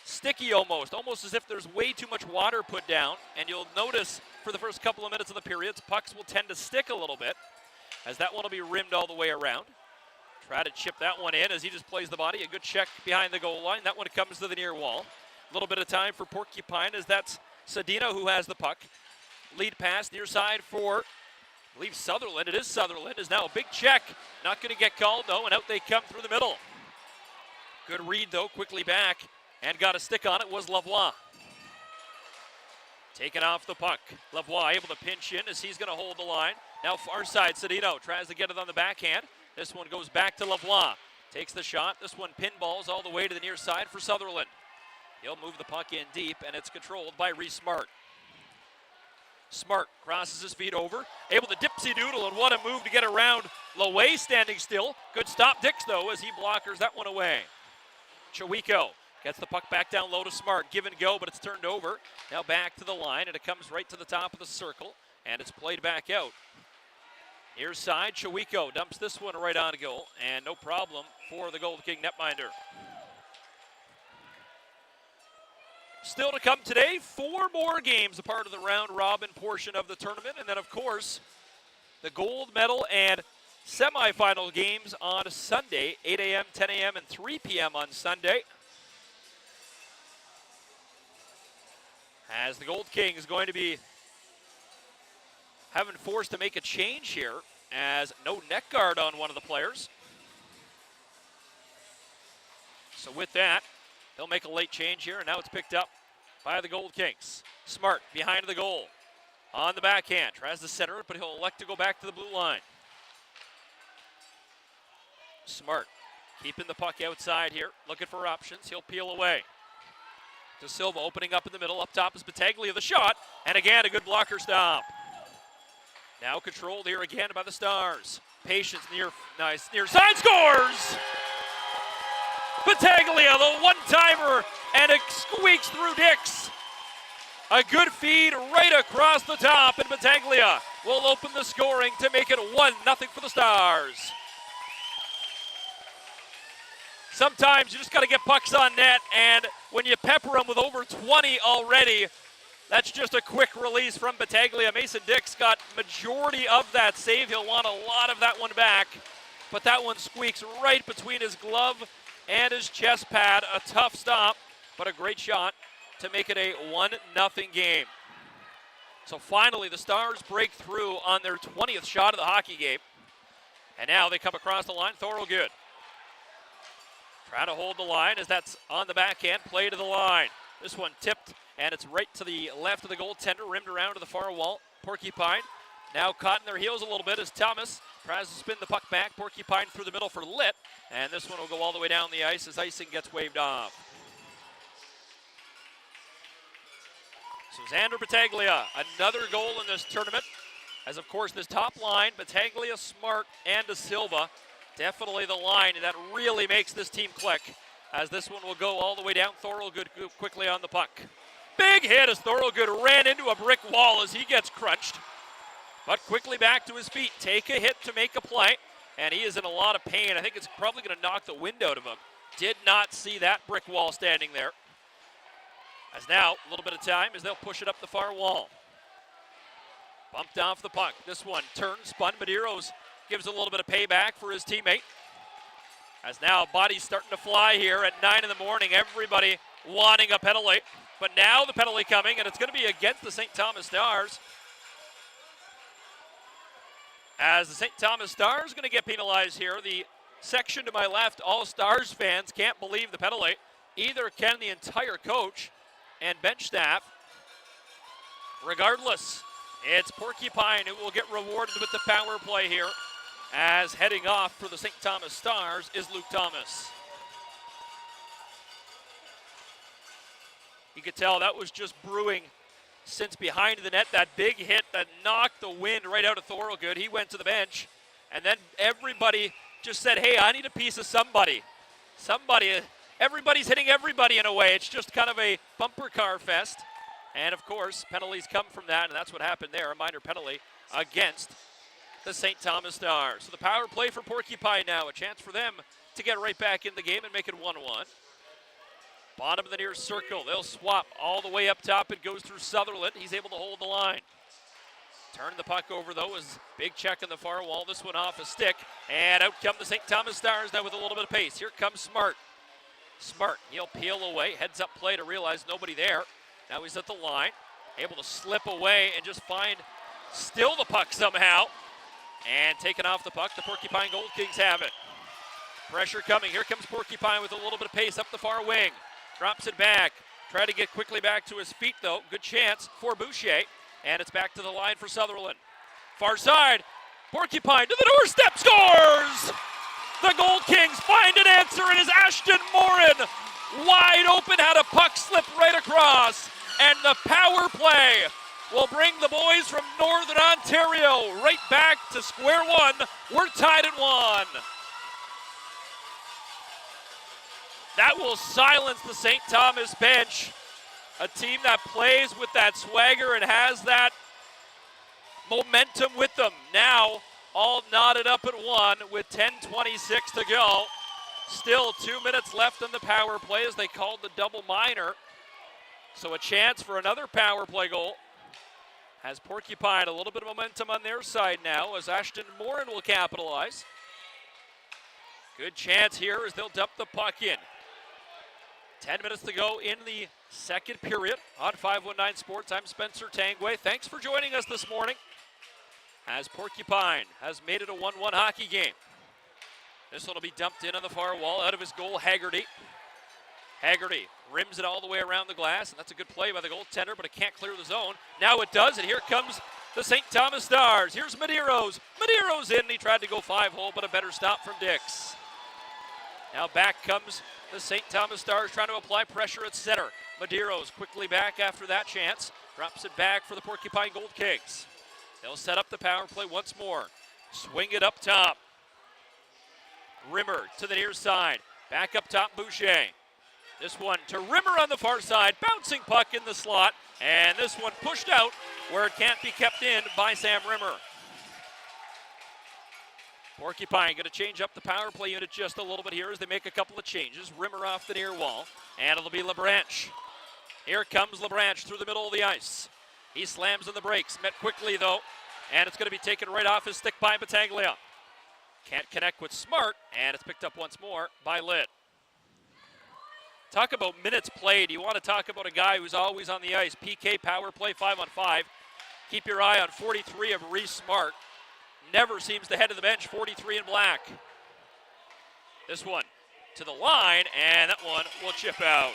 sticky almost as if there's way too much water put down. And you'll notice for the first couple of minutes of the periods, pucks will tend to stick a little bit as that one will be rimmed all the way around. Try to chip that one in as he just plays the body. A good check behind the goal line. That one comes to the near wall. A little bit of time for Porcupine as that's Sedino who has the puck. Lead pass near side for, I believe, Sutherland. It is Sutherland. Is now a big check. Not going to get called, though, and out they come through the middle. Good read, though, quickly back. And got a stick on it was Lavoie. Taking off the puck. Lavoie able to pinch in as he's going to hold the line. Now far side, Sedino tries to get it on the backhand. This one goes back to Lavoie. Takes the shot. This one pinballs all the way to the near side for Sutherland. He'll move the puck in deep, and it's controlled by Reese Smart. Smart crosses his feet over. Able to dipsy-doodle, and what a move to get around Loewe standing still. Good stop Dix, though, as he blockers that one away. Chawiko gets the puck back down low to Smart. Give and go, but it's turned over. Now back to the line, and it comes right to the top of the circle, and it's played back out. Near side, Chawiko dumps this one right on goal, and no problem for the Gold King netminder. Still to come today, 4 more games, a part of the round-robin portion of the tournament, and then, of course, the gold medal and semifinal games on Sunday, 8 a.m., 10 a.m., and 3 p.m. on Sunday. As the Gold King is going to be having forced to make a change here, as no neck guard on one of the players. So with that, he'll make a late change here, and now it's picked up by the Gold Kings. Smart behind the goal. On the backhand, tries to center it, but he'll elect to go back to the blue line. Smart keeping the puck outside here, looking for options. He'll peel away. De Silva opening up in the middle. Up top is Battaglia, the shot, and again a good blocker stop. Now controlled here again by the Stars. Patience near side, scores! Battaglia, the one-timer, and it squeaks through Dix. A good feed right across the top, and Battaglia will open the scoring to make it 1-0 for the Stars. Sometimes you just got to get pucks on net, and when you pepper them with over 20 already, that's just a quick release from Battaglia. Mason Dix got majority of that save. He'll want a lot of that one back, but that one squeaks right between his glove and his chest pad. A tough stop, but a great shot to make it a 1-0 game. So finally, the Stars break through on their 20th shot of the hockey game, and now they come across the line. Thorogood trying to hold the line as that's on the backhand, play to the line. This one tipped, and it's right to the left of the goaltender, rimmed around to the far wall. Porcupine now caught in their heels a little bit as Thomas tries to spin the puck back. Porcupine through the middle for Litt, and this one will go all the way down the ice as icing gets waved off. So Xander Battaglia, another goal in this tournament, as of course this top line, Battaglia, Smart, and De Silva, definitely the line that really makes this team click, as this one will go all the way down. Thorogood quickly on the puck. Big hit as Thorogood ran into a brick wall as he gets crunched. but quickly back to his feet. Take a hit to make a play, and he is in a lot of pain. I think it's probably going to knock the wind out of him. Did not see that brick wall standing there. As now, a little bit of time as they'll push it up the far wall. Bumped off the puck. This one turned, spun. Medeiros gives a little bit of payback for his teammate. As now, bodies starting to fly here at 9 in the morning. Everybody wanting a penalty. But now the penalty coming, and it's going to be against the St. Thomas Stars. As the St. Thomas Stars are going to get penalized here. The section to my left, all Stars fans can't believe the penalty. Either can the entire coach and bench staff. Regardless, it's Porcupine who will get rewarded with the power play here, as heading off for the St. Thomas Stars is Luke Thomas. You could tell that was just brewing since behind the net. That big hit that knocked the wind right out of Thorogood. He went to the bench, and then everybody just said, hey, I need a piece of somebody. Everybody's hitting everybody in a way. It's just kind of a bumper car fest. And, of course, penalties come from that, and that's what happened there, a minor penalty against the St. Thomas Stars. So the power play for Porcupine now, a chance for them to get right back in the game and make it 1-1. Bottom of the near circle, they'll swap all the way up top. It goes through Sutherland. He's able to hold the line. Turn the puck over, though, is big check on the far wall. This one off a stick, and out come the St. Thomas Stars now with a little bit of pace. Here comes Smart. Smart, he'll peel away, heads up play to realize nobody there. Now he's at the line, able to slip away and just steal the puck somehow. And taken off the puck, the Porcupine Gold Kings have it. Pressure coming, here comes Porcupine with a little bit of pace up the far wing. Drops it back, try to get quickly back to his feet though. Good chance for Boucher, and it's back to the line for Sutherland. Far side, Porcupine to the doorstep, scores! The Gold Kings find an answer, and is Ashton Morin wide open, had a puck slip right across, and the power play will bring the boys from Northern Ontario right back to square one. We're tied at 1. That will silence the St. Thomas bench, a team that plays with that swagger and has that momentum with them. Now, all knotted up at 1 with 10:26 to go. Still 2 minutes left on the power play as they called the double minor. So a chance for another power play goal. Has Porcupine a little bit of momentum on their side now as Ashton Morin will capitalize. Good chance here as they'll dump the puck in. 10 minutes to go in the second period on 519 Sports. I'm Spencer Tangway. Thanks for joining us this morning as Porcupine has made it a 1-1 hockey game. This one will be dumped in on the far wall out of his goal, Haggerty. Haggerty rims it all the way around the glass, and that's a good play by the goaltender, but it can't clear the zone. Now it does, and here comes the St. Thomas Stars. Here's Medeiros. Medeiros in, he tried to go 5-hole, but a better stop from Dix. Now back comes the St. Thomas Stars trying to apply pressure at center. Medeiros quickly back after that chance. Drops it back for the Porcupine Gold Kings. They'll set up the power play once more. Swing it up top. Rimmer to the near side. Back up top, Boucher. This one to Rimmer on the far side. Bouncing puck in the slot. And this one pushed out where it can't be kept in by Sam Rimmer. Porcupine going to change up the power play unit just a little bit here as they make a couple of changes. Rimmer off the near wall. And it'll be LeBranche. Here comes LeBranche through the middle of the ice. He slams in the brakes. Met quickly though. And it's going to be taken right off his stick by Battaglia. Can't connect with Smart, and it's picked up once more by Litt. Talk about minutes played. You want to talk about a guy who's always on the ice. PK power play 5-on-5. Keep your eye on 43 of Reese Smart. Never seems to head to the bench, 43 in black. This one to the line, and that one will chip out.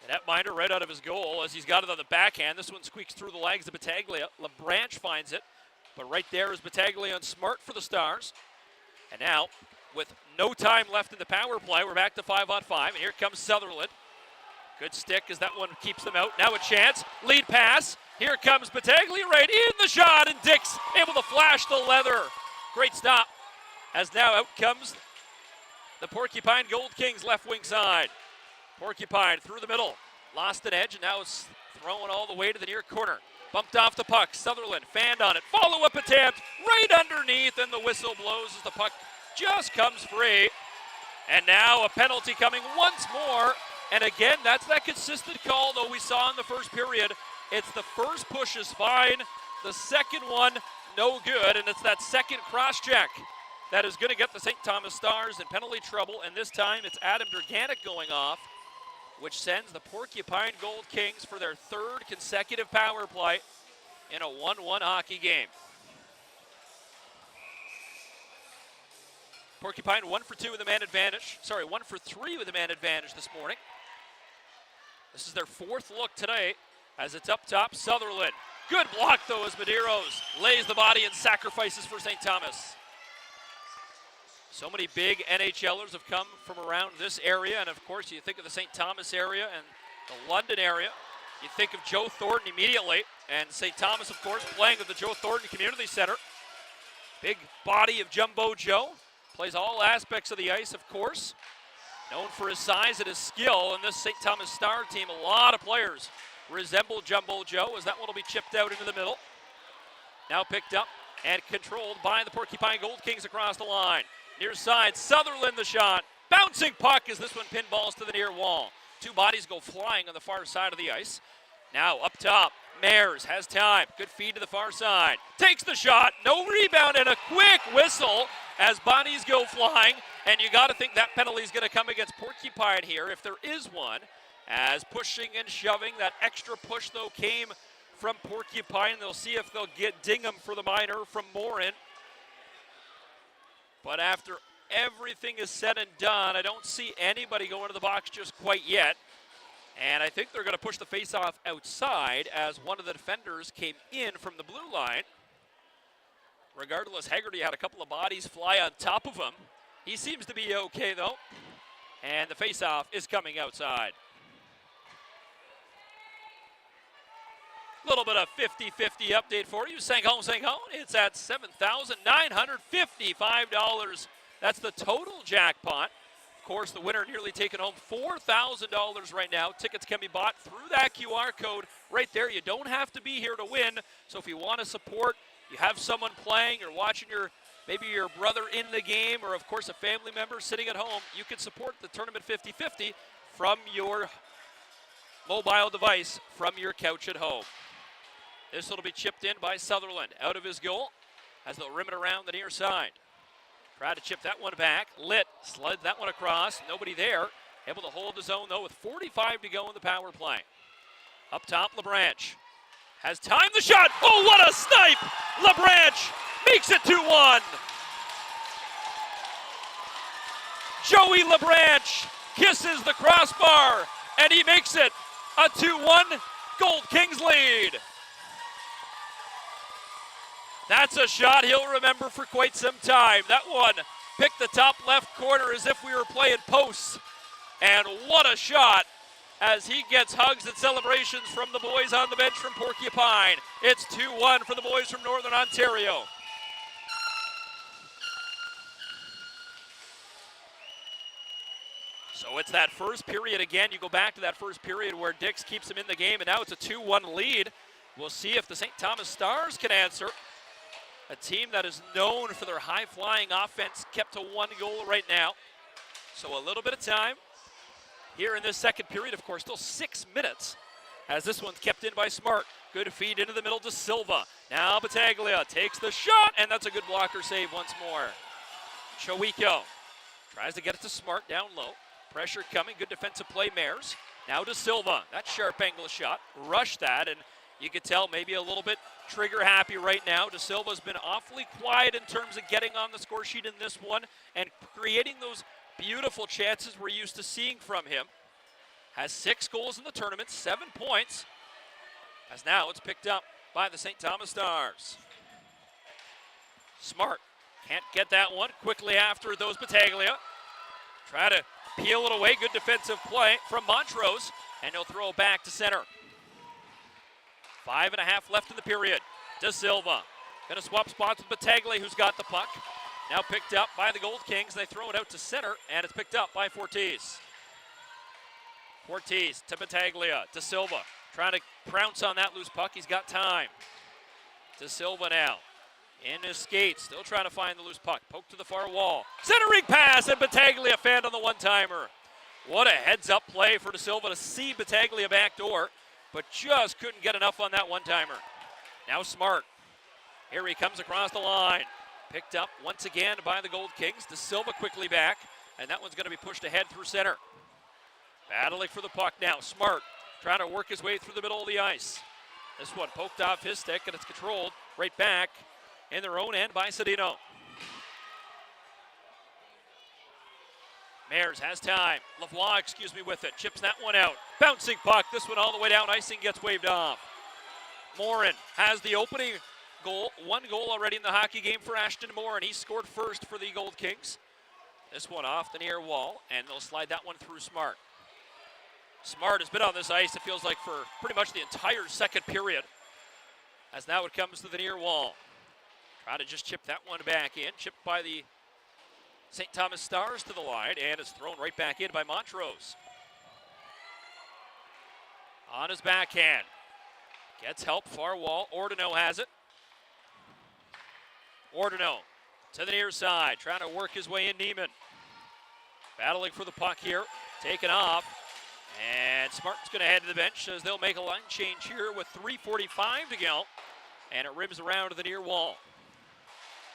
The netminder right out of his goal as he's got it on the backhand. This one squeaks through the legs of Battaglia. LeBranche finds it. But right there is Battaglia and Smart for the Stars. And now, with no time left in the power play, we're back to 5-on-5. And here comes Sutherland. Good stick as that one keeps them out. Now a chance. Lead pass. Here comes Battaglia right in the shot. And Dix able to flash the leather. Great stop. As now out comes the Porcupine Gold Kings left wing side. Porcupine through the middle. Lost an edge and now it's thrown all the way to the near corner. Bumped off the puck. Sutherland fanned on it. Follow-up attempt right underneath, and the whistle blows as the puck just comes free. And now a penalty coming once more. And again, that's that consistent call, though, we saw in the first period. It's the first push is fine. The second one, no good. And it's that second cross-check that is going to get the St. Thomas Stars in penalty trouble. And this time it's Adam Durganic going off, which sends the Porcupine Gold Kings for their third consecutive power play in a 1-1 hockey game. Porcupine 1 for 2 with a man advantage. 1 for 3 with a man advantage this morning. This is their fourth look today as it's up top. Sutherland. Good block, though, as Medeiros lays the body and sacrifices for St. Thomas. So many big NHLers have come from around this area, and of course, you think of the St. Thomas area and the London area. You think of Joe Thornton immediately, and St. Thomas, of course, playing at the Joe Thornton Community Center. Big body of Jumbo Joe. Plays all aspects of the ice, of course. Known for his size and his skill, and this St. Thomas Star team, a lot of players resemble Jumbo Joe, as that one will be chipped out into the middle. Now picked up and controlled by the Porcupine Gold Kings across the line. Near side, Sutherland the shot. Bouncing puck as this one pinballs to the near wall. Two bodies go flying on the far side of the ice. Now up top, Mares has time. Good feed to the far side. Takes the shot, no rebound, and a quick whistle as bodies go flying. And you got to think that penalty is going to come against Porcupine here, if there is one. As pushing and shoving, that extra push, though, came from Porcupine. They'll see if they'll get Dingham for the minor from Morin. But after everything is said and done, I don't see anybody going to the box just quite yet. And I think they're going to push the faceoff outside as one of the defenders came in from the blue line. Regardless, Haggerty had a couple of bodies fly on top of him. He seems to be okay, though. And the faceoff is coming outside. A little bit of 50-50 update for you. Sang home. It's at $7,955. That's the total jackpot. Of course, the winner nearly taking home $4,000 right now. Tickets can be bought through that QR code right there. You don't have to be here to win. So if you want to support, you have someone playing or watching maybe your brother in the game, or of course a family member sitting at home, you can support the tournament 50-50 from your mobile device, from your couch at home. This will be chipped in by Sutherland out of his goal as they'll rim it around the near side. Try to chip that one back. Litt slid that one across. Nobody there. Able to hold his own, though, with 45 to go in the power play. Up top, LeBranch has time. The shot. Oh, what a snipe! LeBranch makes it 2-1. Joey LeBranch kisses the crossbar, and he makes it a 2-1 Gold Kings lead. That's a shot he'll remember for quite some time. That one picked the top left corner as if we were playing posts. And what a shot as he gets hugs and celebrations from the boys on the bench from Porcupine. It's 2-1 for the boys from Northern Ontario. So it's that first period again. You go back to that first period where Dix keeps him in the game, and now it's a 2-1 lead. We'll see if the St. Thomas Stars can answer. A team that is known for their high-flying offense, kept to one goal right now. So a little bit of time here in this second period. Of course, still 6 minutes as this one's kept in by Smart. Good feed into the middle to Silva. Now Battaglia takes the shot, and that's a good blocker save once more. Chowiko tries to get it to Smart down low. Pressure coming, good defensive play, Mares. Now to Silva, that sharp angle shot. Rushed that, and you could tell maybe a little bit trigger happy right now. De Silva's been awfully quiet in terms of getting on the score sheet in this one and creating those beautiful chances we're used to seeing from him. Has 6 goals in the tournament, 7 points. As now it's picked up by the St. Thomas Stars. Smart can't get that one. Quickly after those, Battaglia. Try to peel it away. Good defensive play from Montrose, and he'll throw it back to center. 5.5 left in the period. De Silva going to swap spots with Battaglia, who's got the puck. Now picked up by the Gold Kings. They throw it out to center, and it's picked up by Fortis. Fortis to Battaglia. De Silva trying to pounce on that loose puck. He's got time. De Silva now. In his skates, still trying to find the loose puck. Poke to the far wall. Centering pass, and Battaglia fanned on the one-timer. What a heads-up play for De Silva to see Battaglia backdoor, but just couldn't get enough on that one-timer. Now Smart. Here he comes across the line. Picked up once again by the Gold Kings. De Silva quickly back, and that one's going to be pushed ahead through center. Battling for the puck now. Smart trying to work his way through the middle of the ice. This one poked off his stick, and it's controlled right back in their own end by Sedino. Mares has time. Lavoie, with it. Chips that one out. Bouncing puck. This one all the way down. Icing gets waved off. Morin has the opening goal. One goal already in the hockey game for Ashton Morin. He scored first for the Gold Kings. This one off the near wall, and they'll slide that one through Smart. Smart has been on this ice, it feels like, for pretty much the entire second period. As now it comes to the near wall. Try to just chip that one back in. Chipped by the St. Thomas Stars to the line, and it's thrown right back in by Montrose. On his backhand. Gets help, far wall. Ordino has it. Ordino to the near side, trying to work his way in. Neiman battling for the puck here, taken off, and Smart's going to head to the bench as they'll make a line change here with 3:45 to go, and it rims around to the near wall.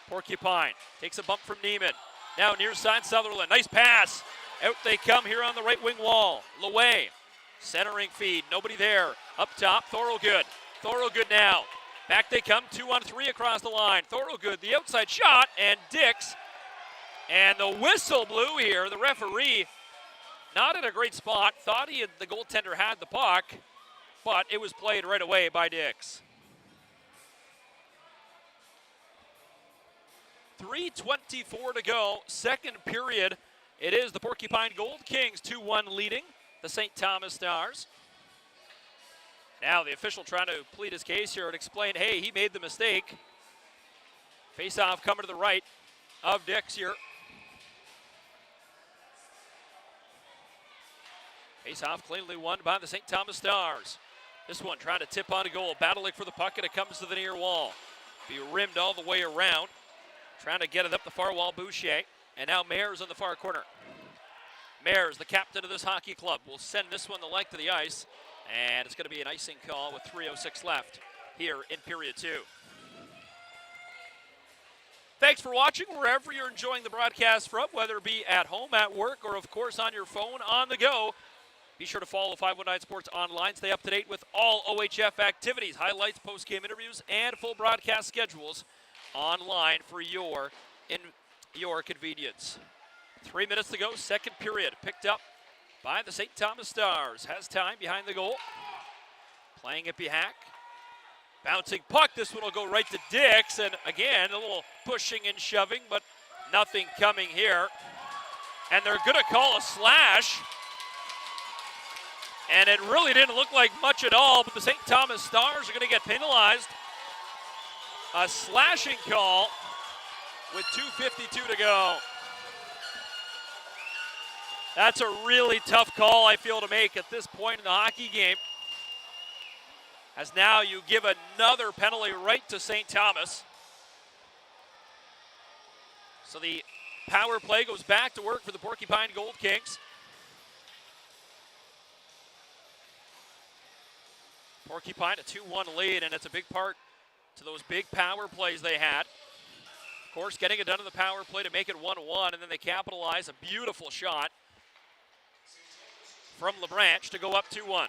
Porcupine takes a bump from Neiman. Now near side Sutherland, nice pass. Out they come here on the right wing wall. Laway, centering feed, nobody there. Up top, Thorogood. Thorogood now. Back they come, 2-on-3 across the line. Thorogood, the outside shot, and Dix. And the whistle blew here. The referee, not in a great spot, thought the goaltender had the puck, but it was played right away by Dix. 3:24 to go, second period. It is the Porcupine Gold Kings 2-1 leading the St. Thomas Stars. Now the official trying to plead his case here and explain, hey, he made the mistake. Face-off coming to the right of Dix here. Face-off cleanly won by the St. Thomas Stars. This one trying to tip on a goal, battling for the puck, and it comes to the near wall. Be rimmed all the way around. Trying to get it up the far wall, Boucher. And now Mares on the far corner. Mares, the captain of this hockey club, will send this one the length of the ice. And it's going to be an icing call with 3:06 left here in period 2. Thanks for watching wherever you're enjoying the broadcast from, whether it be at home, at work, or of course on your phone on the go. Be sure to follow 519 Sports online. Stay up to date with all OHF activities, highlights, post-game interviews, and full broadcast schedules online for your convenience. 3 minutes to go, second period. Picked up by the St. Thomas Stars. Has time behind the goal. Playing it behind. Bouncing puck. This one will go right to Dix. And again, a little pushing and shoving, but nothing coming here. And they're going to call a slash. And it really didn't look like much at all, but the St. Thomas Stars are going to get penalized. A slashing call with 2:52 to go. That's a really tough call, I feel, to make at this point in the hockey game. As now you give another penalty right to St. Thomas. So the power play goes back to work for the Porcupine Gold Kings. Porcupine a 2-1 lead, and it's a big part to those big power plays they had. Of course, getting it done in the power play to make it 1-1, and then they capitalize. A beautiful shot from LeBranch to go up 2-1.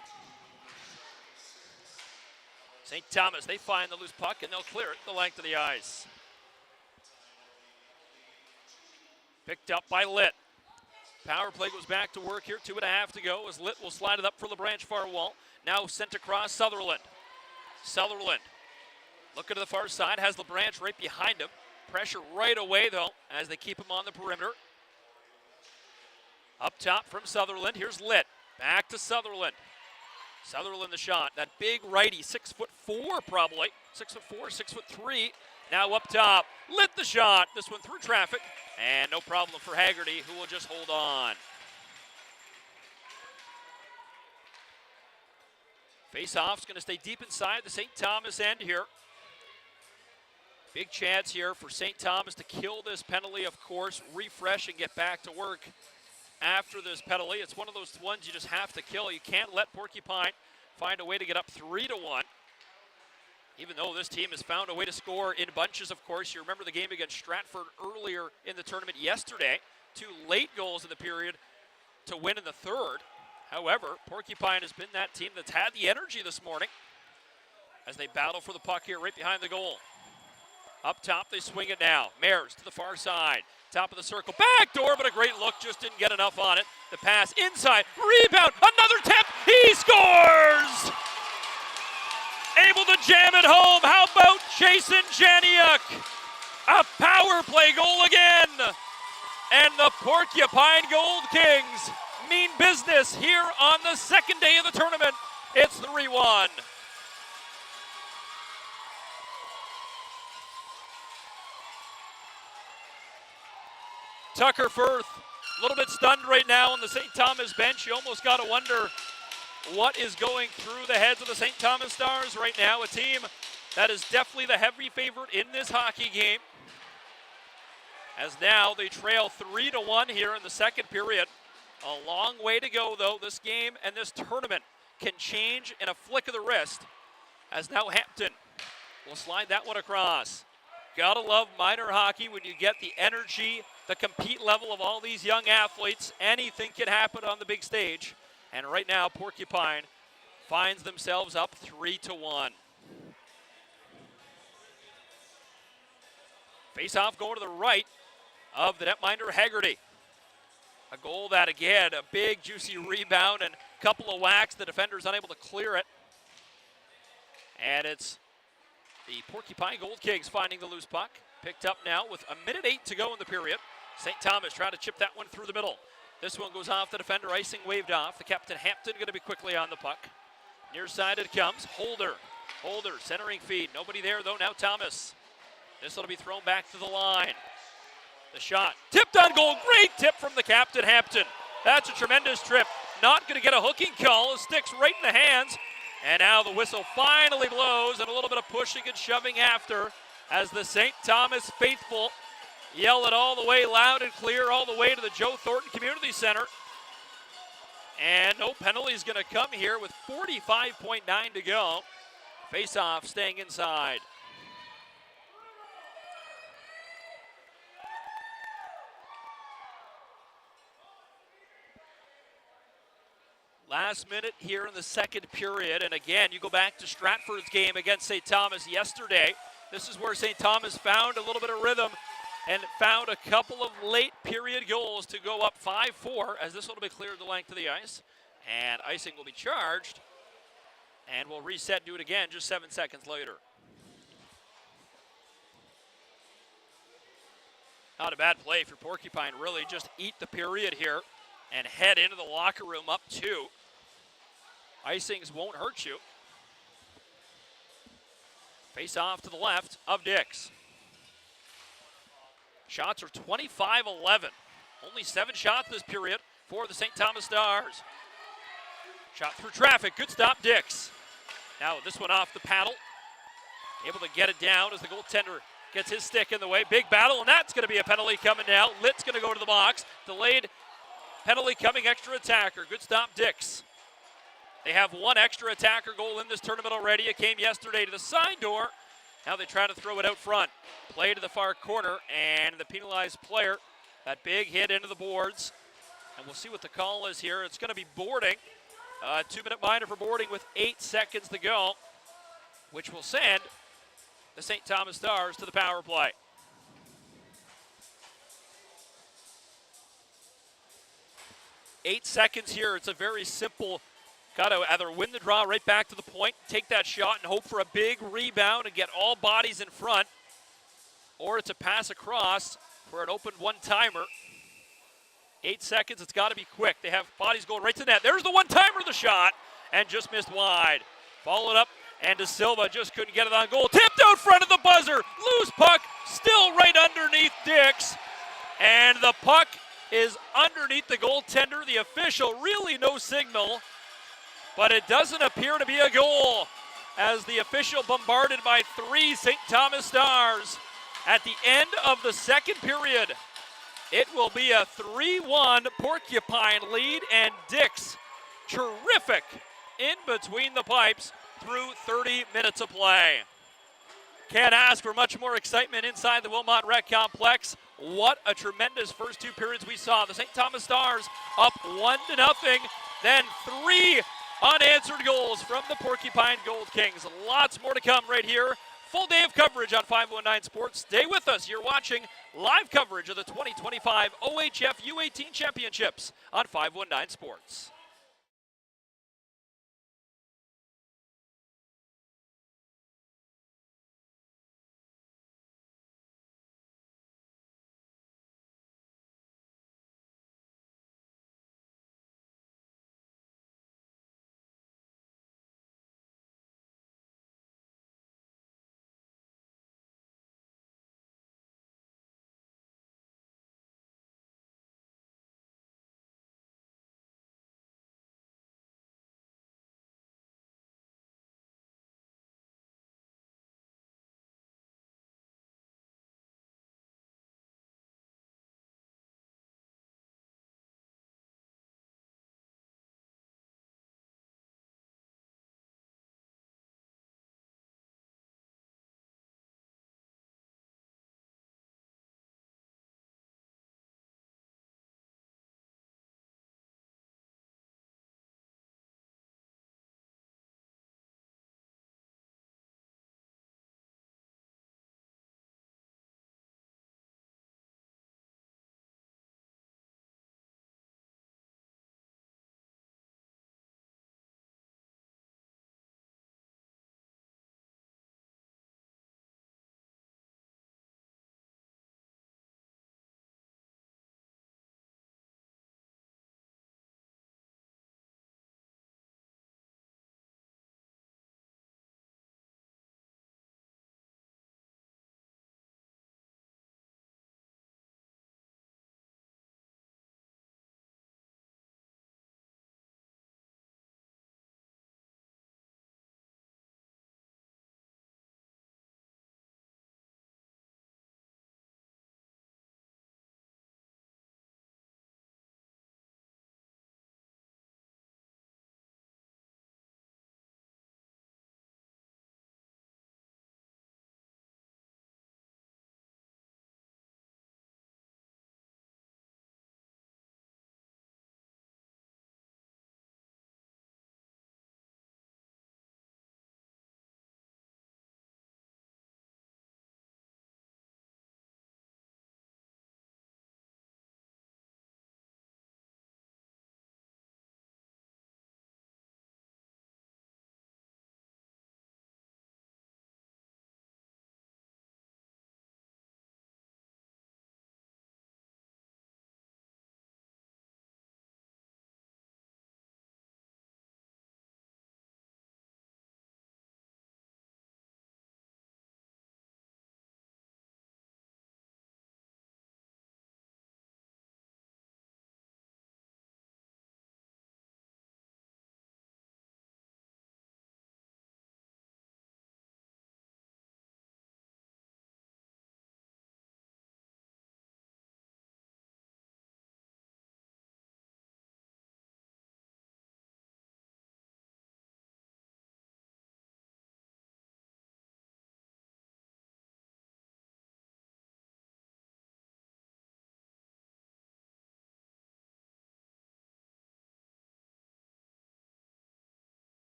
St. Thomas, they find the loose puck, and they'll clear it the length of the ice. Picked up by Litt. Power play goes back to work here, 2.5 to go, as Litt will slide it up for LeBranch far wall. Now sent across Sutherland. Sutherland, looking to the far side, has LeBranch right behind him. Pressure right away, though, as they keep him on the perimeter. Up top from Sutherland, here's Litt. Back to Sutherland. Sutherland the shot. That big righty, 6'4" probably. 6'4", 6'3". Now up top. Litt the shot. This one through traffic. And no problem for Haggerty, who will just hold on. Face-off's going to stay deep inside the St. Thomas end here. Big chance here for St. Thomas to kill this penalty, of course, refresh and get back to work after this penalty. It's one of those ones you just have to kill. You can't let Porcupine find a way to get up 3-1. Even though this team has found a way to score in bunches, of course. You remember the game against Stratford earlier in the tournament yesterday. 2 late goals in the period to win in the third. However, Porcupine has been that team that's had the energy this morning as they battle for the puck here right behind the goal. Up top, they swing it now. Mares to the far side. Top of the circle. Back door, but a great look. Just didn't get enough on it. The pass inside. Rebound. Another tip. He scores! Able to jam it home. How about Jason Janiuk? A power play goal again. And the Porcupine Gold Kings mean business here on the second day of the tournament. It's 3-1. Tucker Firth, a little bit stunned right now on the St. Thomas bench. You almost got to wonder what is going through the heads of the St. Thomas Stars right now. A team that is definitely the heavy favorite in this hockey game. As now they trail 3-1 here in the second period. A long way to go, though. This game and this tournament can change in a flick of the wrist. As now Hampton will slide that one across. Gotta love minor hockey when you get the energy, the compete level of all these young athletes. Anything can happen on the big stage. And right now, Porcupine finds themselves up 3-1. Face-off going to the right of the netminder Haggerty. A goal that, again, a big, juicy rebound and a couple of whacks. The defender's unable to clear it. And it's the Porcupine Gold Kings finding the loose puck. Picked up now with 1:08 to go in the period. St. Thomas trying to chip that one through the middle. This one goes off the defender, icing waved off. The captain Hampton going to be quickly on the puck. Near side it comes. Holder, centering feed. Nobody there though, now Thomas. This will be thrown back to the line. The shot, tipped on goal. Great tip from the captain Hampton. That's a tremendous trip. Not going to get a hooking call. It sticks right in the hands. And now the whistle finally blows and a little bit of pushing and shoving after as the St. Thomas faithful yell it all the way loud and clear all the way to the Joe Thornton Community Center. And no penalty is going to come here with 45.9 to go. Face-off staying inside. Last minute here in the second period, and again, you go back to Stratford's game against St. Thomas yesterday. This is where St. Thomas found a little bit of rhythm and found a couple of late period goals to go up 5-4 as this one will be cleared the length of the ice. And icing will be charged, and we'll reset, do it again just 7 seconds later. Not a bad play for Porcupine, really. Just eat the period here and head into the locker room up 2. Icings won't hurt you. Face off to the left of Dix. Shots are 25-11. Only 7 shots this period for the St. Thomas Stars. Shot through traffic. Good stop, Dix. Now this one off the paddle. Able to get it down as the goaltender gets his stick in the way. Big battle, and that's going to be a penalty coming now. Litt's going to go to the box. Delayed penalty coming, extra attacker. Good stop, Dix. They have 1 extra attacker goal in this tournament already. It came yesterday to the side door. Now they try to throw it out front. Play to the far corner, and the penalized player, that big hit into the boards. And we'll see what the call is here. It's going to be boarding. 2-minute minor for boarding with 8 seconds to go, which will send the St. Thomas Stars to the power play. Eight seconds here. It's a very simple, got to either win the draw right back to the point, take that shot and hope for a big rebound and get all bodies in front, or it's a pass across for an open one-timer. 8 seconds, it's got to be quick. They have bodies going right to the net. There's the one-timer, the shot, and just missed wide. Followed up, and De Silva just couldn't get it on goal. Tipped out front of the buzzer. Loose puck, still right underneath Dix. And the puck is underneath the goaltender. The official, really no signal. but it doesn't appear to be a goal as the official bombarded by 3 St. Thomas Stars at the end of the second period. It will be a 3-1 Porcupine lead, and Dix terrific in between the pipes through 30 minutes of play. Can't ask for much more excitement inside the Wilmot Rec Complex. What a tremendous first 2 periods we saw. The St. Thomas Stars up 1-0, then 3 unanswered goals from the Porcupine Gold Kings. Lots more to come right here. Full day of coverage on 519 Sports. Stay with us. You're watching live coverage of the 2025 OHF U18 Championships on 519 Sports.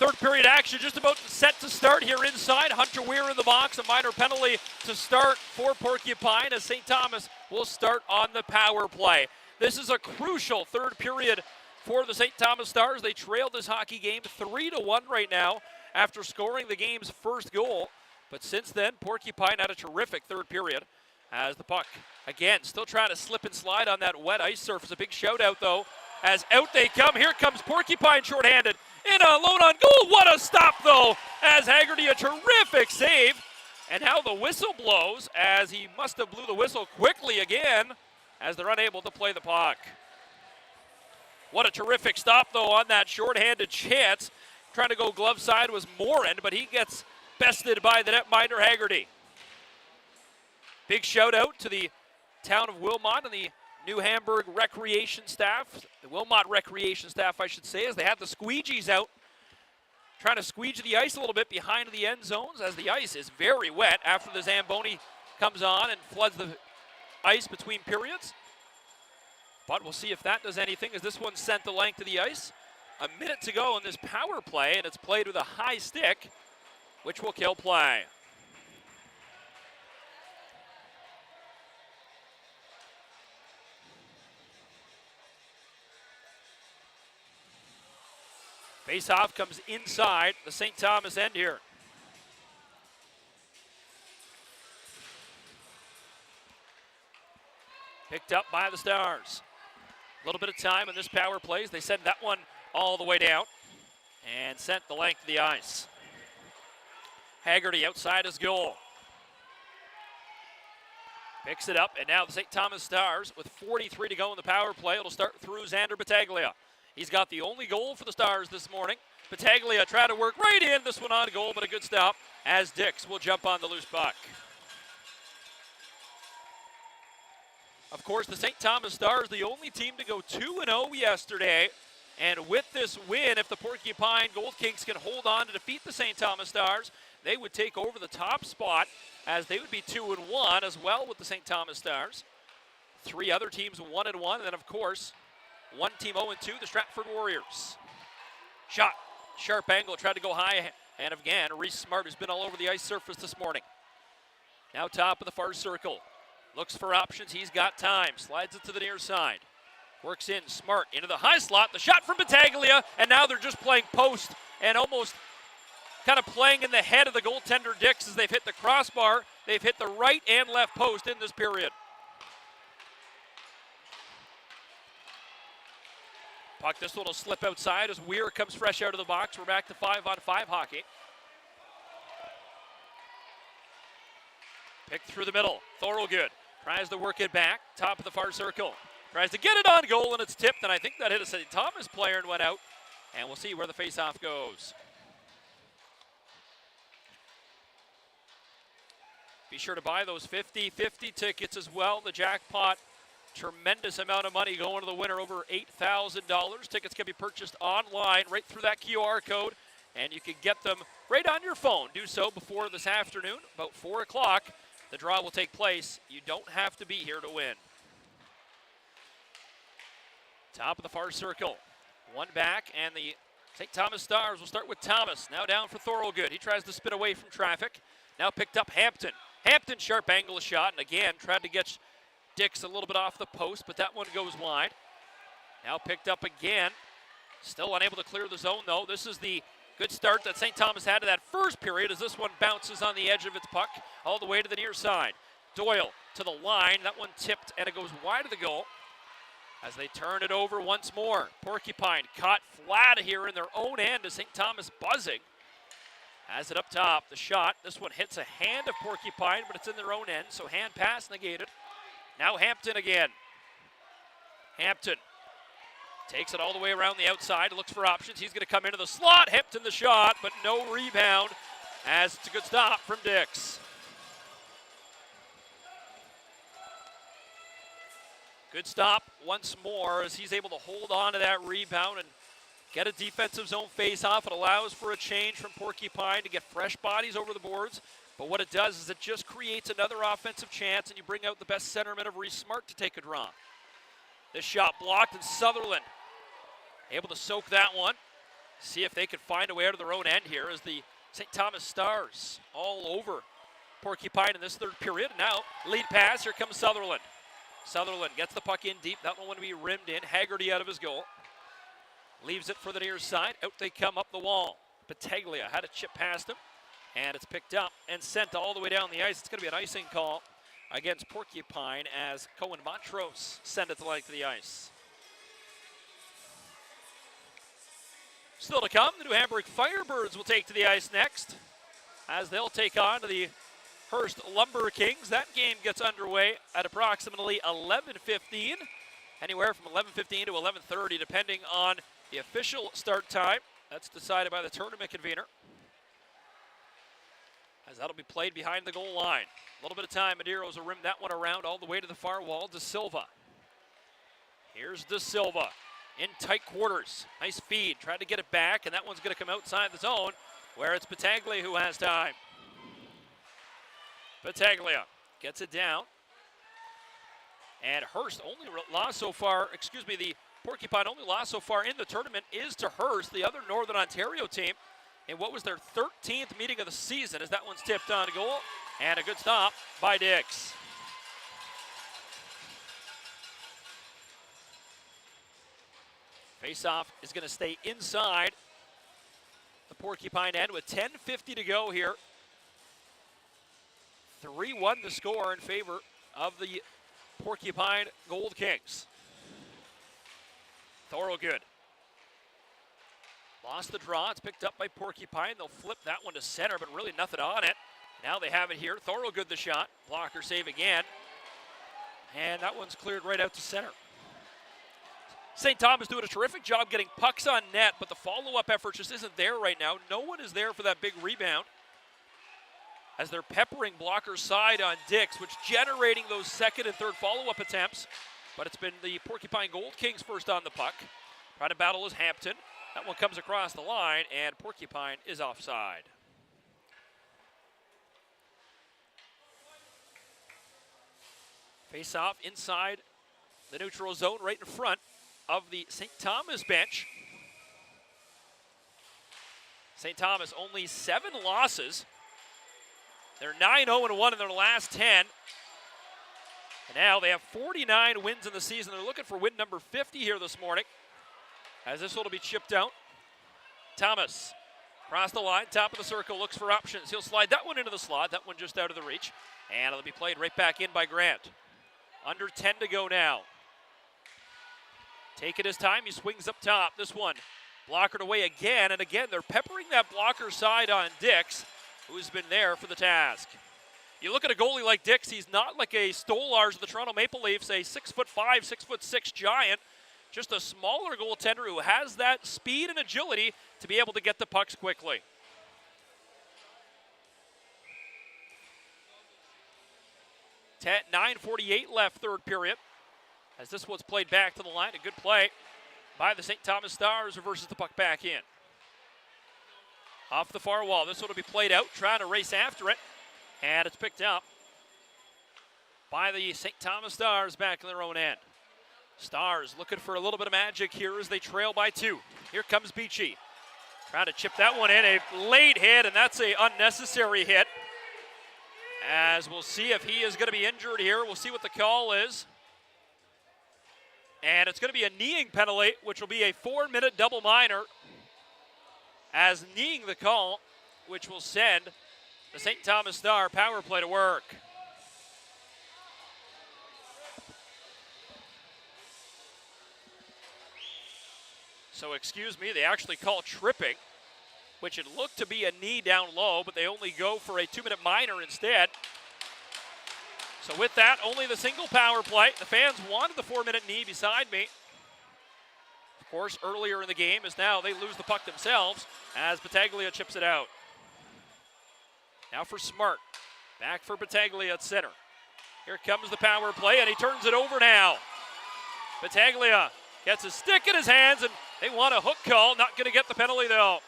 Third period action just about set to start here inside. Hunter Weir in the box. A minor penalty to start for Porcupine as St. Thomas will start on the power play. This is a crucial third period for the St. Thomas Stars. They trailed this hockey game 3-1 right now after scoring the game's first goal. But since then, Porcupine had a terrific third period as the puck, again, still trying to slip and slide on that wet ice surface. A big shout out, though, as out they come. Here comes Porcupine shorthanded. In alone on goal. What a stop, though, as Haggerty, a terrific save. And now the whistle blows, as he must have blew the whistle quickly again, as they're unable to play the puck. What a terrific stop, though, on that shorthanded chance. Trying to go glove side was Morin, but he gets bested by the netminder Haggerty. Big shout out to the town of Wilmot and the New Hamburg recreation staff, the Wilmot recreation staff, I should say, as they have the squeegees out, trying to squeegee the ice a little bit behind the end zones, as the ice is very wet after the Zamboni comes on and floods the ice between periods. But we'll see if that does anything, as this one sent the length of the ice. A minute to go in this power play, and it's played with a high stick, which will kill play. Face-off comes inside the St. Thomas end here. Picked up by the Stars. A little bit of time in this power plays. They send that one all the way down and sent the length of the ice. Haggerty outside his goal. Picks it up, and now the St. Thomas Stars with 43 to go in the power play. It'll start through Xander Battaglia. He's got the only goal for the Stars this morning. Battaglia tried to work right in, this one on goal, but a good stop as Dix will jump on the loose puck. Of course, the St. Thomas Stars, the only team to go 2-0 yesterday. And with this win, if the Porcupine Gold Kings can hold on to defeat the St. Thomas Stars, they would take over the top spot, as they would be 2-1 as well with the St. Thomas Stars. Three other teams 1-1, and then of course, one team 0-2, the Stratford Warriors. Shot, sharp angle, tried to go high, and again, Reese Smart, who's been all over the ice surface this morning. Now top of the far circle. Looks for options, he's got time, slides it to the near side. Works in, Smart into the high slot, the shot from Battaglia, and now they're just playing post and almost kind of playing in the head of the goaltender Dix as they've hit the crossbar. They've hit the right and left post in this period. Puck, this one will slip outside as Weir comes fresh out of the box. We're back to 5-on-5 hockey. Picked through the middle. Thorogood tries to work it back. Top of the far circle. Tries to get it on goal, and it's tipped, and I think that hit a St. Thomas player and went out. And we'll see where the faceoff goes. Be sure to buy those 50-50 tickets as well. The jackpot, tremendous amount of money going to the winner, over $8,000. Tickets can be purchased online right through that QR code, and you can get them right on your phone. Do so before this afternoon, about 4 o'clock. The draw will take place. You don't have to be here to win. Top of the far circle. One back, and the St. Thomas Stars will start with Thomas. Now down for Thorogood. He tries to spin away from traffic. Now picked up Hampton. Hampton, sharp angle shot, and again tried to get Dix a little bit off the post, but that one goes wide. Now picked up again. Still unable to clear the zone, though. This is the good start that St. Thomas had to that first period, as this one bounces on the edge of its puck all the way to the near side. Doyle to the line. That one tipped, and it goes wide of the goal as they turn it over once more. Porcupine caught flat here in their own end as St. Thomas buzzing. Has it up top. The shot. This one hits a hand of Porcupine, but it's in their own end, so hand pass negated. Now Hampton again. Hampton takes it all the way around the outside, looks for options. He's going to come into the slot. Hampton the shot, but no rebound, as it's a good stop from Dix. Good stop once more as he's able to hold on to that rebound and get a defensive zone face-off. It allows for a change from Porcupine to get fresh bodies over the boards. But what it does is it just creates another offensive chance, and you bring out the best centerman of Reese Smart to take a draw. This shot blocked, and Sutherland able to soak that one. See if they can find a way out of their own end here as the St. Thomas Stars all over Porcupine in this third period. Now, lead pass, here comes Sutherland. Sutherland gets the puck in deep. That one to be rimmed in. Haggerty out of his goal. Leaves it for the near side. Out they come up the wall. Battaglia had a chip past him, and it's picked up and sent all the way down the ice. It's going to be an icing call against Porcupine as Cohen Montrose sent it to the length of the ice. Still to come, the New Hamburg Firebirds will take to the ice next as they'll take on to the Hearst Lumber Kings. That game gets underway at approximately 11:15, anywhere from 11:15 to 11:30, depending on the official start time. That's decided by the tournament convener, as that'll be played behind the goal line. A little bit of time. Medeiros will rim that one around all the way to the far wall. De Silva. Here's De Silva in tight quarters. Nice feed. Tried to get it back, and that one's going to come outside the zone where it's Battaglia who has time. Battaglia gets it down. And Hearst only lost so far, the Porcupine only lost so far in the tournament is to Hearst, the other Northern Ontario team, in what was their 13th meeting of the season, as that one's tipped on goal. And a good stop by Dix. Face-off is going to stay inside the Porcupine end with 10:50 to go here. 3-1 the score in favor of the Porcupine Gold Kings. Thorogood lost the draw. It's picked up by Porcupine. They'll flip that one to center, but really nothing on it. Now they have it here. Thorogood the shot. Blocker save again. And that one's cleared right out to center. St. Thomas doing a terrific job getting pucks on net, but the follow-up effort just isn't there right now. No one is there for that big rebound, as they're peppering Blocker's side on Dix, which generating those second and third follow-up attempts. But it's been the Porcupine Gold Kings first on the puck. Trying to battle is Hampton. That one comes across the line, and Porcupine is offside. Face-off inside the neutral zone, right in front of the St. Thomas bench. St. Thomas only 7 losses. They're 9-0-1 in their last 10. And now they have 49 wins in the season. They're looking for win number 50 here this morning, as this one will be chipped out. Thomas across the line, top of the circle, looks for options. He'll slide that one into the slot. That one just out of the reach. And it'll be played right back in by Grant. Under 10 to go now. Taking his time, he swings up top. This one blockered away again, and again they're peppering that blocker side on Dix, who's been there for the task. You look at a goalie like Dix, he's not like a Stolars of the Toronto Maple Leafs, a 6'5", 6'6" giant, just a smaller goaltender who has that speed and agility to be able to get the pucks quickly. 9:48 left, third period, as this one's played back to the line. A good play by the St. Thomas Stars, reverses the puck back in. Off the far wall, this one will be played out, trying to race after it, and it's picked up by the St. Thomas Stars back in their own end. Stars looking for a little bit of magic here as they trail by 2. Here comes Beachy, trying to chip that one in. A late hit, and that's an unnecessary hit, as we'll see if he is going to be injured here. We'll see what the call is. And it's going to be a kneeing penalty, which will be a 4-minute double minor, as kneeing the call, which will send the St. Thomas Star power play to work. So excuse me, they actually call tripping, which it looked to be a knee down low, but they only go for a 2-minute minor instead. So with that, only the single power play. The fans wanted the 4-minute knee beside me. Of course, earlier in the game, as now they lose the puck themselves as Battaglia chips it out. Now for Smart. Back for Battaglia at center. Here comes the power play, and he turns it over now. Battaglia gets a stick in his hands, and they want a hook call. Not going to get the penalty, though.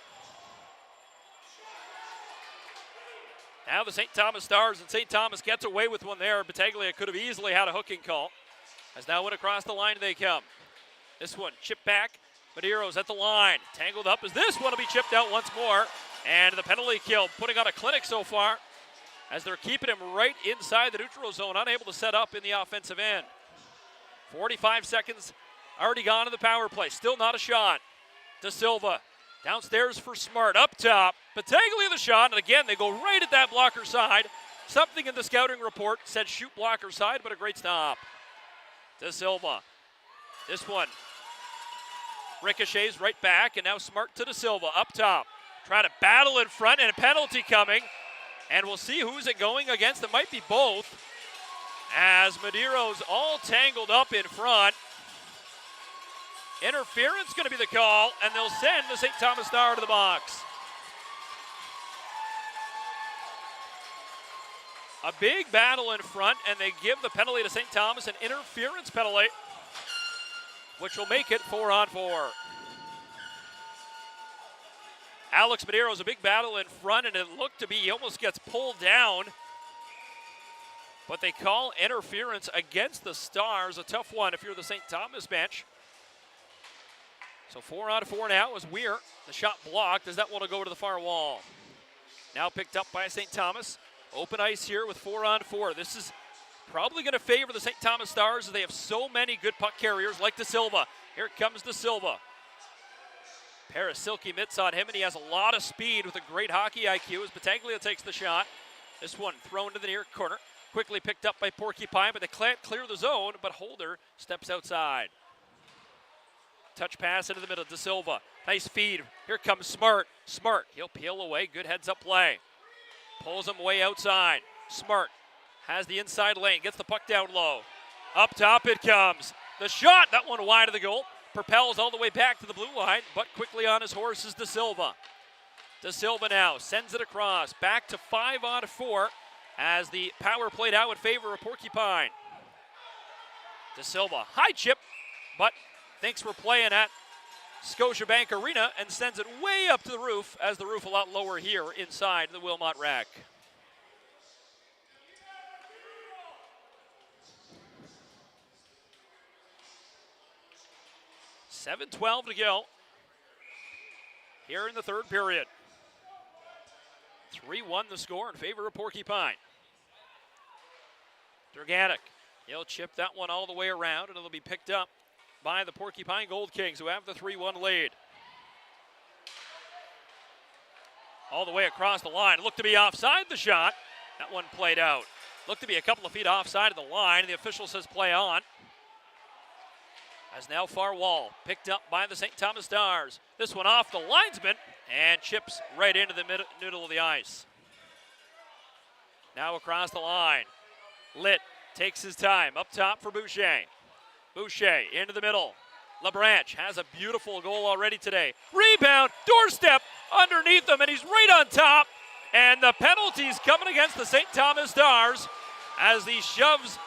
Now the St. Thomas Stars, and St. Thomas gets away with one there. Battaglia could have easily had a hooking call, as now went across the line they come. This one chipped back Medeiros at the line, tangled up as this one will be chipped out once more. And the penalty kill, putting on a clinic so far as they're keeping him right inside the neutral zone, unable to set up in the offensive end. 45 seconds already gone in the power play, still not a shot. De Silva downstairs for Smart, up top, Battaglia the shot, and again they go right at that blocker side. Something in the scouting report said shoot blocker side, but a great stop. De Silva, this one ricochets right back, and now Smart to De Silva, up top. Trying to battle in front, and a penalty coming. And we'll see who's it going against. It might be both, as Medeiros all tangled up in front. Interference going to be the call, and they'll send the St. Thomas Star to the box. A big battle in front, and they give the penalty to St. Thomas, an interference penalty, which will make it 4-on-4. Alex Medeiros, a big battle in front, and it looked to be he almost gets pulled down. But they call interference against the Stars, a tough one if you're the St. Thomas bench. So 4-on-4 now as Weir, the shot blocked as that one will go to the far wall. Now picked up by St. Thomas. Open ice here with 4-on-4. This is probably going to favor the St. Thomas Stars as they have so many good puck carriers like De Silva. Here comes De Silva. Pair of silky mitts on him, and he has a lot of speed with a great hockey IQ as Battaglia takes the shot. This one thrown to the near corner. Quickly picked up by Porcupine, but they can't clear the zone, but Holder steps outside. Touch pass into the middle, De Silva. Nice feed. Here comes Smart. Smart, he'll peel away. Good heads-up play. Pulls him way outside. Smart has the inside lane, gets the puck down low. Up top it comes. The shot, that one wide of the goal. Propels all the way back to the blue line, but quickly on his horse is De Silva. De Silva now sends it across, back to 5-on-4 as the power played out in favor of Porcupine. De Silva, high chip, but thinks we're playing at Scotiabank Arena and sends it way up to the roof, as the roof a lot lower here inside the Wilmot Rec. .7:12 to go here in the third period. 3-1 the score in favor of Porcupine. Dragatic, he'll chip that one all the way around, and it'll be picked up by the Porcupine Gold Kings, who have the 3-1 lead. All the way across the line. Looked to be offside the shot. That one played out. Looked to be a couple of feet offside of the line, and the official says play on. As now far wall, picked up by the St. Thomas Stars. This one off the linesman, and chips right into the middle of the ice. Now across the line. Litt takes his time, up top for Boucher. Boucher into the middle. LeBranch has a beautiful goal already today. Rebound, doorstep underneath him, and he's right on top. And the penalty's coming against the St. Thomas Stars as he shoves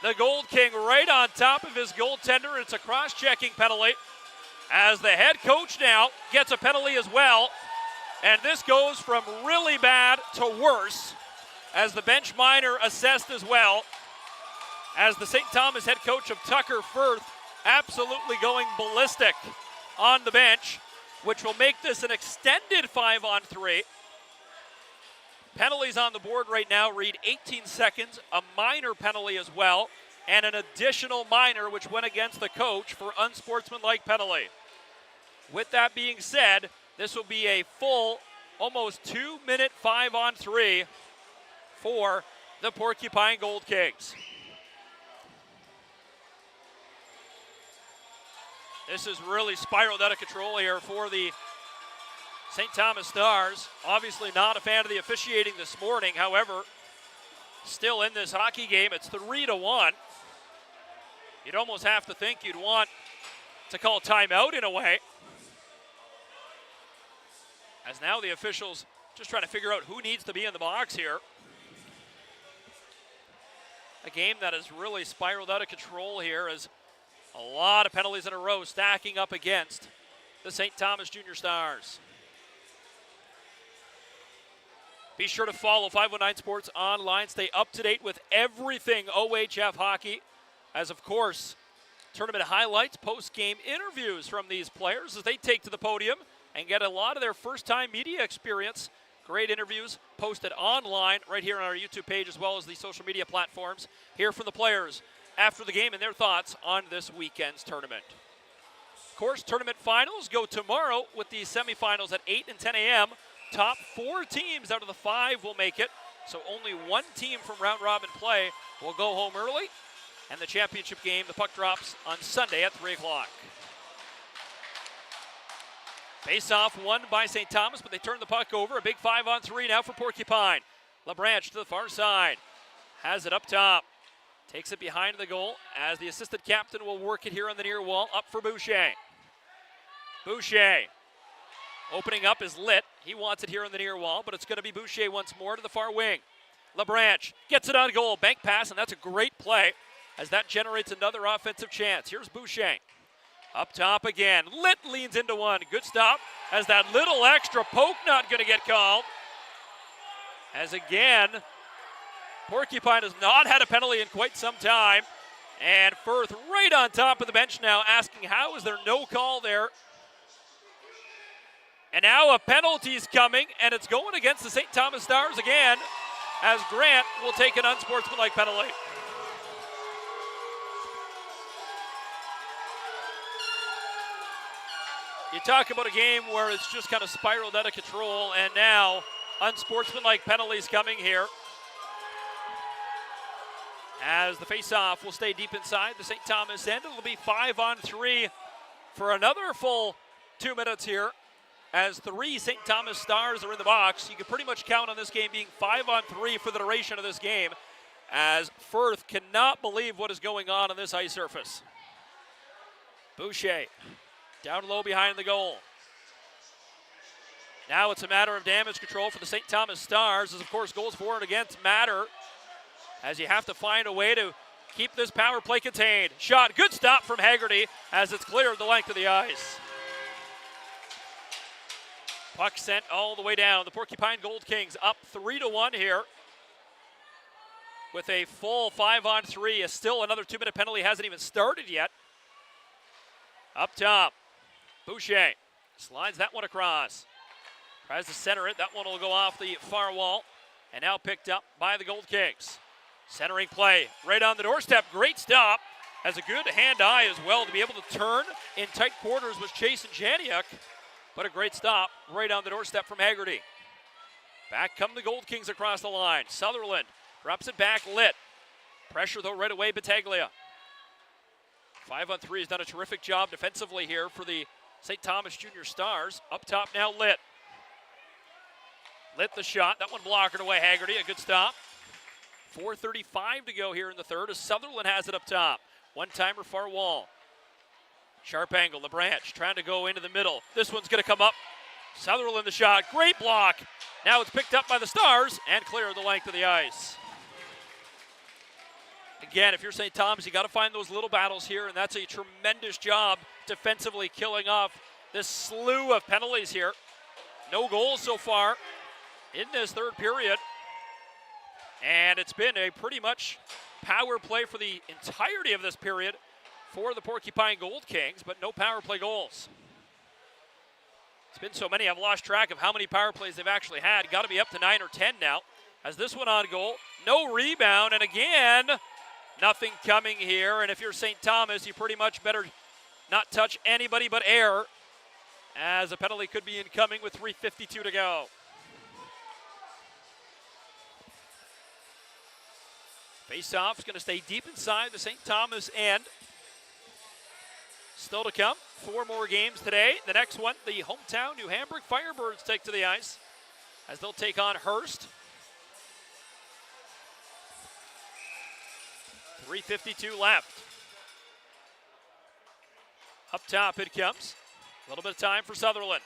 the Gold King right on top of his goaltender. It's a cross-checking penalty as the head coach now gets a penalty as well. And this goes from really bad to worse as the bench minor assessed as well, as the St. Thomas head coach of Tucker Firth absolutely going ballistic on the bench, which will make this an extended 5-on-3. Penalties on the board right now read 18 seconds, a minor penalty as well, and an additional minor which went against the coach for unsportsmanlike penalty. With that being said, this will be a full, almost 2-minute 5-on-3 for the Porcupine Gold Kings. This is really spiraled out of control here for the St. Thomas Stars. Obviously not a fan of the officiating this morning. However, still in this hockey game, it's 3-1. You'd almost have to think you'd want to call timeout in a way, as now the officials just trying to figure out who needs to be in the box here. A game that has really spiraled out of control here, as a lot of penalties in a row stacking up against the St. Thomas Junior Stars. Be sure to follow 519 Sports online. Stay up to date with everything OHF hockey, as of course tournament highlights, post-game interviews from these players as they take to the podium and get a lot of their first-time media experience. Great interviews posted online right here on our YouTube page as well as the social media platforms. Hear from the players after the game and their thoughts on this weekend's tournament. Of course, tournament finals go tomorrow with the semifinals at 8 and 10 a.m. Top 4 teams out of the 5 will make it, so only one team from round-robin play will go home early. And the championship game, the puck drops on Sunday at 3 o'clock. Face-off won by St. Thomas, but they turn the puck over. A big 5-on-3 now for Porcupine. LaBranche to the far side. Has it up top. Takes it behind the goal as the assistant captain will work it here on the near wall. Up for Boucher. Boucher. Opening up is Lit. He wants it here on the near wall, but it's going to be Boucher once more to the far wing. LaBranche gets it on goal. Bank pass, and that's a great play as that generates another offensive chance. Here's Boucher. Up top again. Lit leans into one. Good stop as that little extra poke not going to get called. As again, Porcupine has not had a penalty in quite some time. And Firth right on top of the bench now asking how is there no call there. And now a penalty's coming, and it's going against the St. Thomas Stars again as Grant will take an unsportsmanlike penalty. You talk about a game where it's just kind of spiraled out of control, and now unsportsmanlike penalties coming here. As the face-off will stay deep inside the St. Thomas end. It'll be 5-on-3 for another full 2 minutes here. As 3 St. Thomas Stars are in the box, you can pretty much count on this game being 5-on-3 for the duration of this game, as Firth cannot believe what is going on this ice surface. Boucher down low behind the goal. Now it's a matter of damage control for the St. Thomas Stars, as of course goals for and against matter, as you have to find a way to keep this power play contained. Shot, good stop from Haggerty as it's cleared the length of the ice. Puck sent all the way down. The Porcupine Gold Kings up 3-1 here with a full 5-on-3. Still another 2-minute penalty hasn't even started yet. Up top, Boucher slides that one across. Tries to center it. That one will go off the far wall and now picked up by the Gold Kings. Centering play right on the doorstep. Great stop. Has a good hand-eye as well to be able to turn in tight quarters with Chase and Janiuk. But a great stop right on the doorstep from Haggerty. Back come the Gold Kings across the line. Sutherland drops it back, Lit. Pressure though right away, Battaglia. 5-on-3 has done a terrific job defensively here for the St. Thomas Junior Stars. Up top now, Lit. Lit the shot. That one blockered away, Haggerty. A good stop. 4:35 to go here in the third as Sutherland has it up top. One-timer far wall. Sharp angle, LaBranche trying to go into the middle. This one's going to come up. Sutherland the shot. Great block. Now it's picked up by the Stars and cleared the length of the ice. Again, if you're St. Thomas, you got to find those little battles here, and that's a tremendous job defensively killing off this slew of penalties here. No goals so far in this third period. And it's been a pretty much power play for the entirety of this period for the Porcupine Gold Kings, but no power play goals. It's been so many, I've lost track of how many power plays they've actually had. Got to be up to 9 or 10 now. As this one on goal, no rebound, and again, nothing coming here. And if you're St. Thomas, you pretty much better not touch anybody but air, as a penalty could be incoming with 3:52 to go. Face-off is going to stay deep inside the St. Thomas end. Still to come, 4 more games today. The next one, the hometown New Hamburg Firebirds take to the ice as they'll take on Hearst. 3:52 left. Up top it comes. A little bit of time for Sutherland.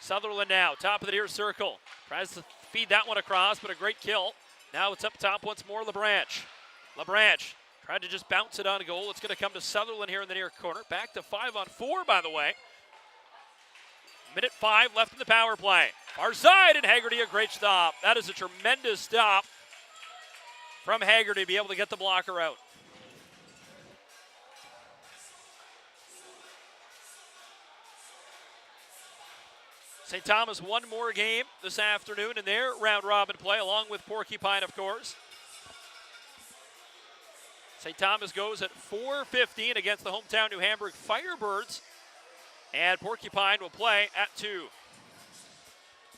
Sutherland now, top of the near circle. Tries to feed that one across, but a great kill. Now it's up top once more, LaBranche. LaBranche tried to just bounce it on goal. It's going to come to Sutherland here in the near corner. Back to 5-on-4, by the way. Minute 5 left in the power play. Far side, and Haggerty, a great stop. That is a tremendous stop from Haggerty to be able to get the blocker out. St. Thomas one more game this afternoon in their round-robin play, along with Porcupine, of course. St. Thomas goes at 4:15 against the hometown New Hamburg Firebirds, and Porcupine will play at 2.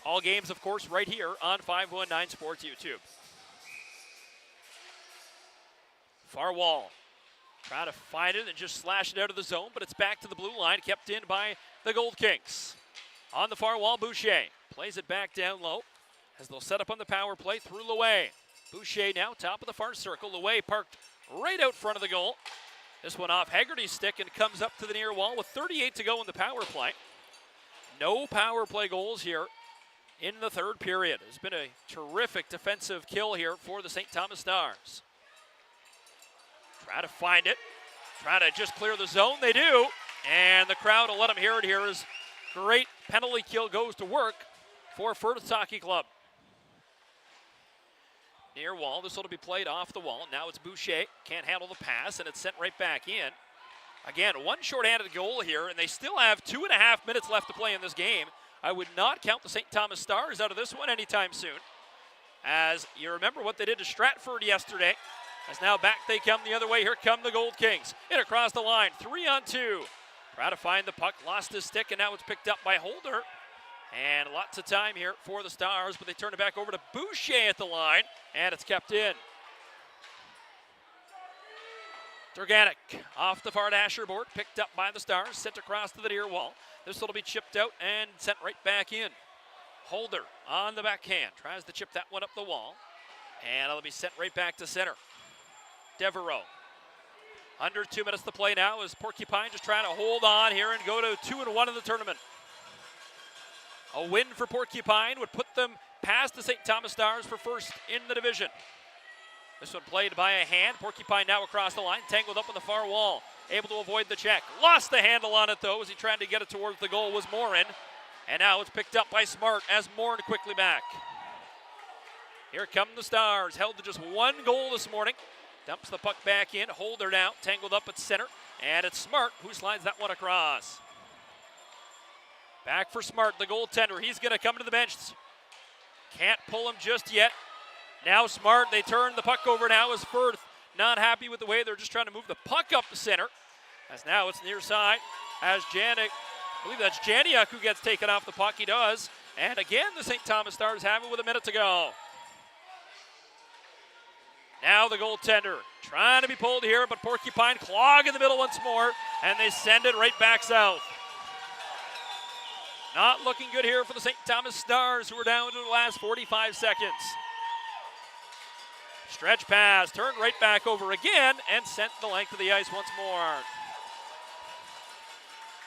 All games, of course, right here on 519 Sports YouTube. Far wall. Trying to find it and just slash it out of the zone, but it's back to the blue line, kept in by the Gold Kings. On the far wall, Boucher plays it back down low as they'll set up on the power play through Louet. Boucher now top of the far circle. Louet parked right out front of the goal. This one off Haggerty's stick and comes up to the near wall with 38 to go in the power play. No power play goals here in the third period. It's been a terrific defensive kill here for the St. Thomas Stars. Try to find it. Try to just clear the zone. They do. And the crowd will let them hear it here as great penalty kill goes to work for Furthest Hockey Club. Near wall. This will be played off the wall. Now it's Boucher. Can't handle the pass, and it's sent right back in. Again, one shorthanded goal here, and they still have 2.5 minutes left to play in this game. I would not count the St. Thomas Stars out of this one anytime soon. As you remember what they did to Stratford yesterday. As now back they come the other way. Here come the Gold Kings. In across the line. 3-on-2. Try to find the puck. Lost his stick, and now it's picked up by Holder. And lots of time here for the Stars, but they turn it back over to Boucher at the line, and it's kept in. Turganic off the far dasher board, picked up by the Stars, sent across to the near wall. This will be chipped out and sent right back in. Holder on the backhand, tries to chip that one up the wall, and it'll be sent right back to center. Devereaux. Under 2 minutes to play now as Porcupine just trying to hold on here and go to 2-1 in the tournament. A win for Porcupine would put them past the St. Thomas Stars for first in the division. This one played by a hand. Porcupine now across the line, tangled up on the far wall. Able to avoid the check. Lost the handle on it though as he tried to get it towards the goal was Morin. And now it's picked up by Smart as Morin quickly back. Here come the Stars, held to just one goal this morning. Dumps the puck back in, Holder now, tangled up at center. And it's Smart who slides that one across. Back for Smart, the goaltender. He's going to come to the bench. Can't pull him just yet. Now Smart, they turn the puck over now as Firth not happy with the way they're just trying to move the puck up the center. As now it's near side as Janik, I believe that's Janiak who gets taken off the puck. He does. And again, the St. Thomas Stars have it with a minute to go. Now the goaltender trying to be pulled here, but Porcupine clog in the middle once more, and they send it right back south. Not looking good here for the St. Thomas Stars, who are down to the last 45 seconds. Stretch pass, turned right back over again, and sent the length of the ice once more.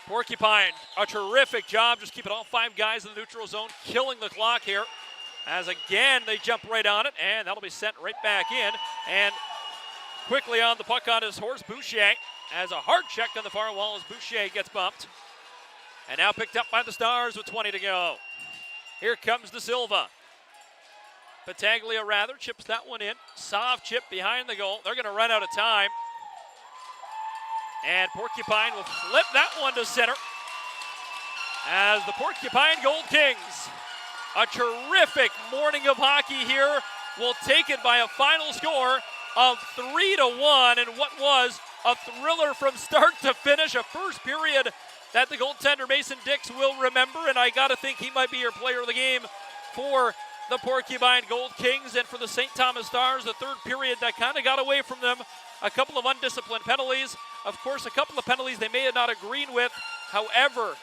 Porcupine, a terrific job, just keeping all 5 guys in the neutral zone, killing the clock here. As again, they jump right on it, and that'll be sent right back in. And quickly on the puck on his horse, Boucher, as a hard check on the far wall as Boucher gets bumped. And now picked up by the Stars with 20 to go. Here comes De Silva. Battaglia rather chips that one in. Soft chip behind the goal. They're going to run out of time. And Porcupine will flip that one to center. As the Porcupine Gold Kings, a terrific morning of hockey here, will take it by a final score of 3-1 in what was a thriller from start to finish. A first period that the goaltender Mason Dix will remember, and I got to think he might be your player of the game for the Porcupine Gold Kings. And for the St. Thomas Stars, the third period that kind of got away from them. A couple of undisciplined penalties. Of course, a couple of penalties they may have not agreed with. However,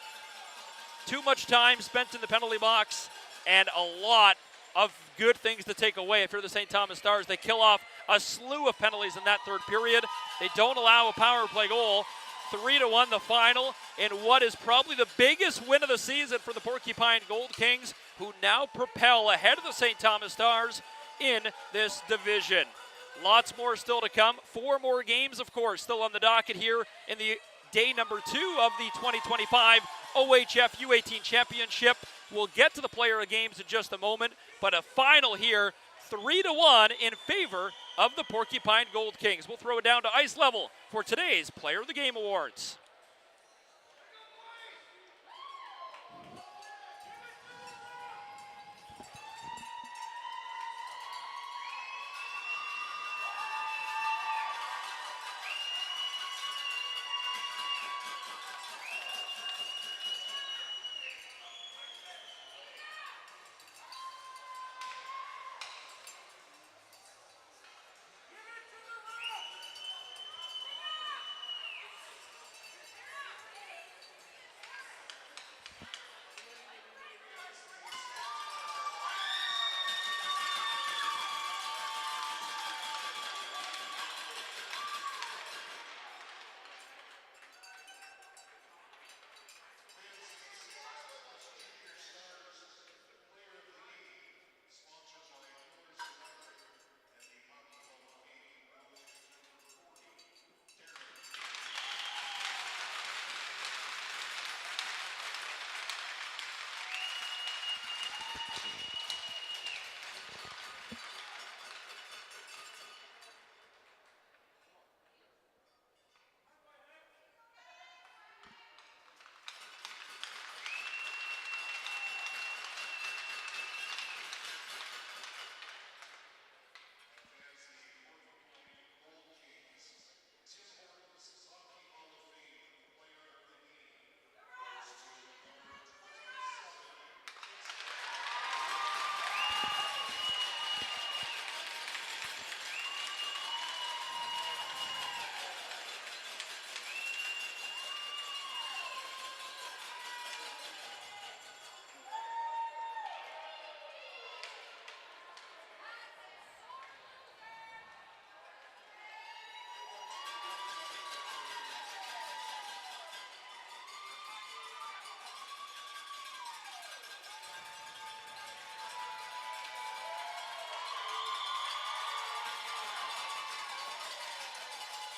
too much time spent in the penalty box and a lot of good things to take away. If you're the St. Thomas Stars, they kill off a slew of penalties in that third period. They don't allow a power play goal. 3-1 the final in what is probably the biggest win of the season for the Porcupine Gold Kings, who now propel ahead of the St. Thomas Stars in this division. Lots more still to come. 4 more games, of course, still on the docket here in the day number 2 of the 2025 OHF U18 Championship. We'll get to the player of games in just a moment, but a final here, 3-1 in favor of the Porcupine Gold Kings. We'll throw it down to ice level for today's Player of the Game Awards.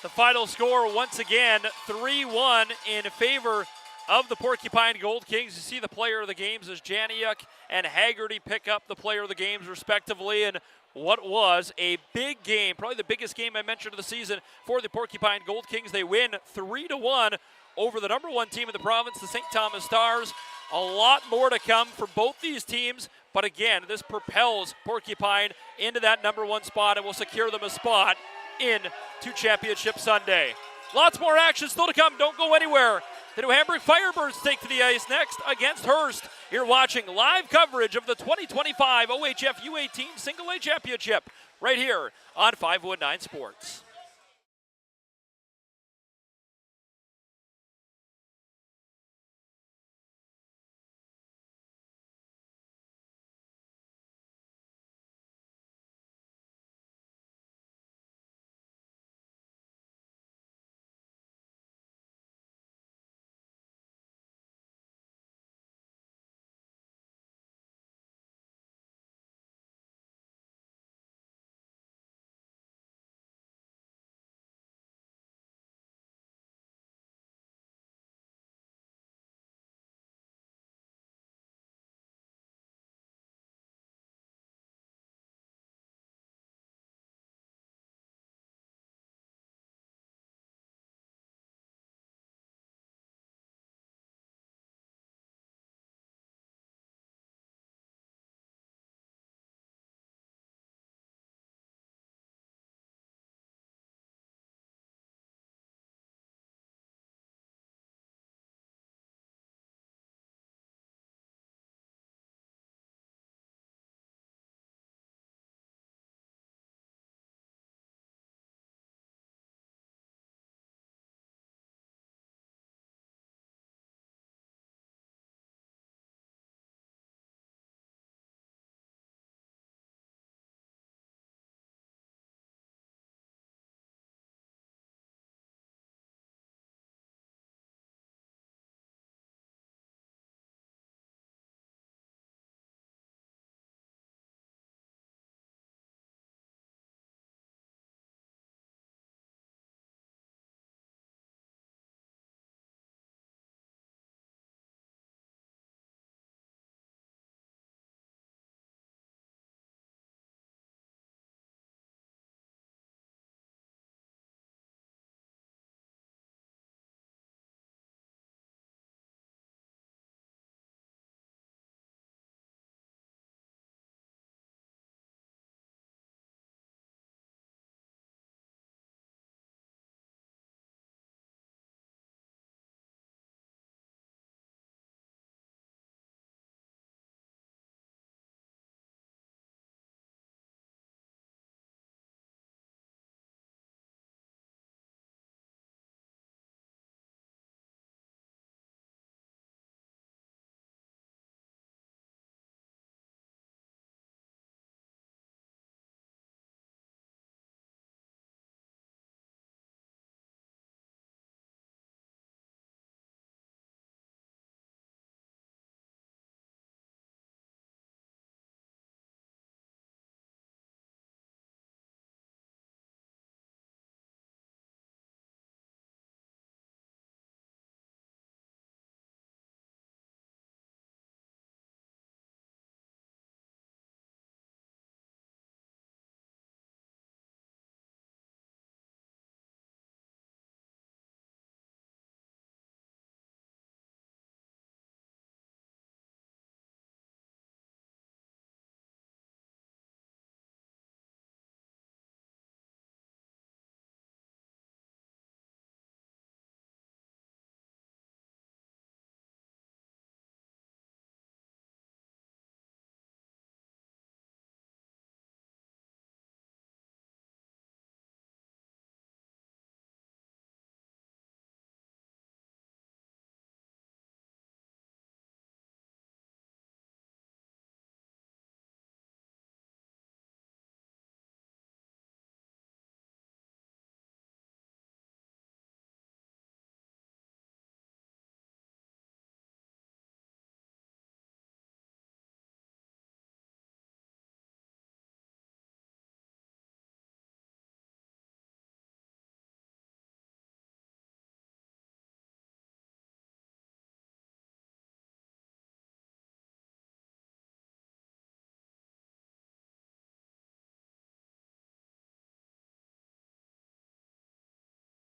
The final score once again 3-1 in favor of the Porcupine Gold Kings. You see the player of the games as Janiuk and Haggerty pick up the player of the games respectively, and what was a big game, probably the biggest game I mentioned of the season for the Porcupine Gold Kings. They win 3-1 over the number one team in the province, the St. Thomas Stars. A lot more to come for both these teams, but again, this propels Porcupine into that number one spot and will secure them a spot in to Championship Sunday. Lots more action still to come. Don't go anywhere. The New Hamburg Firebirds take to the ice next against Hearst. You're watching live coverage of the 2025 OHF U18 Single A Championship right here on 519 Sports.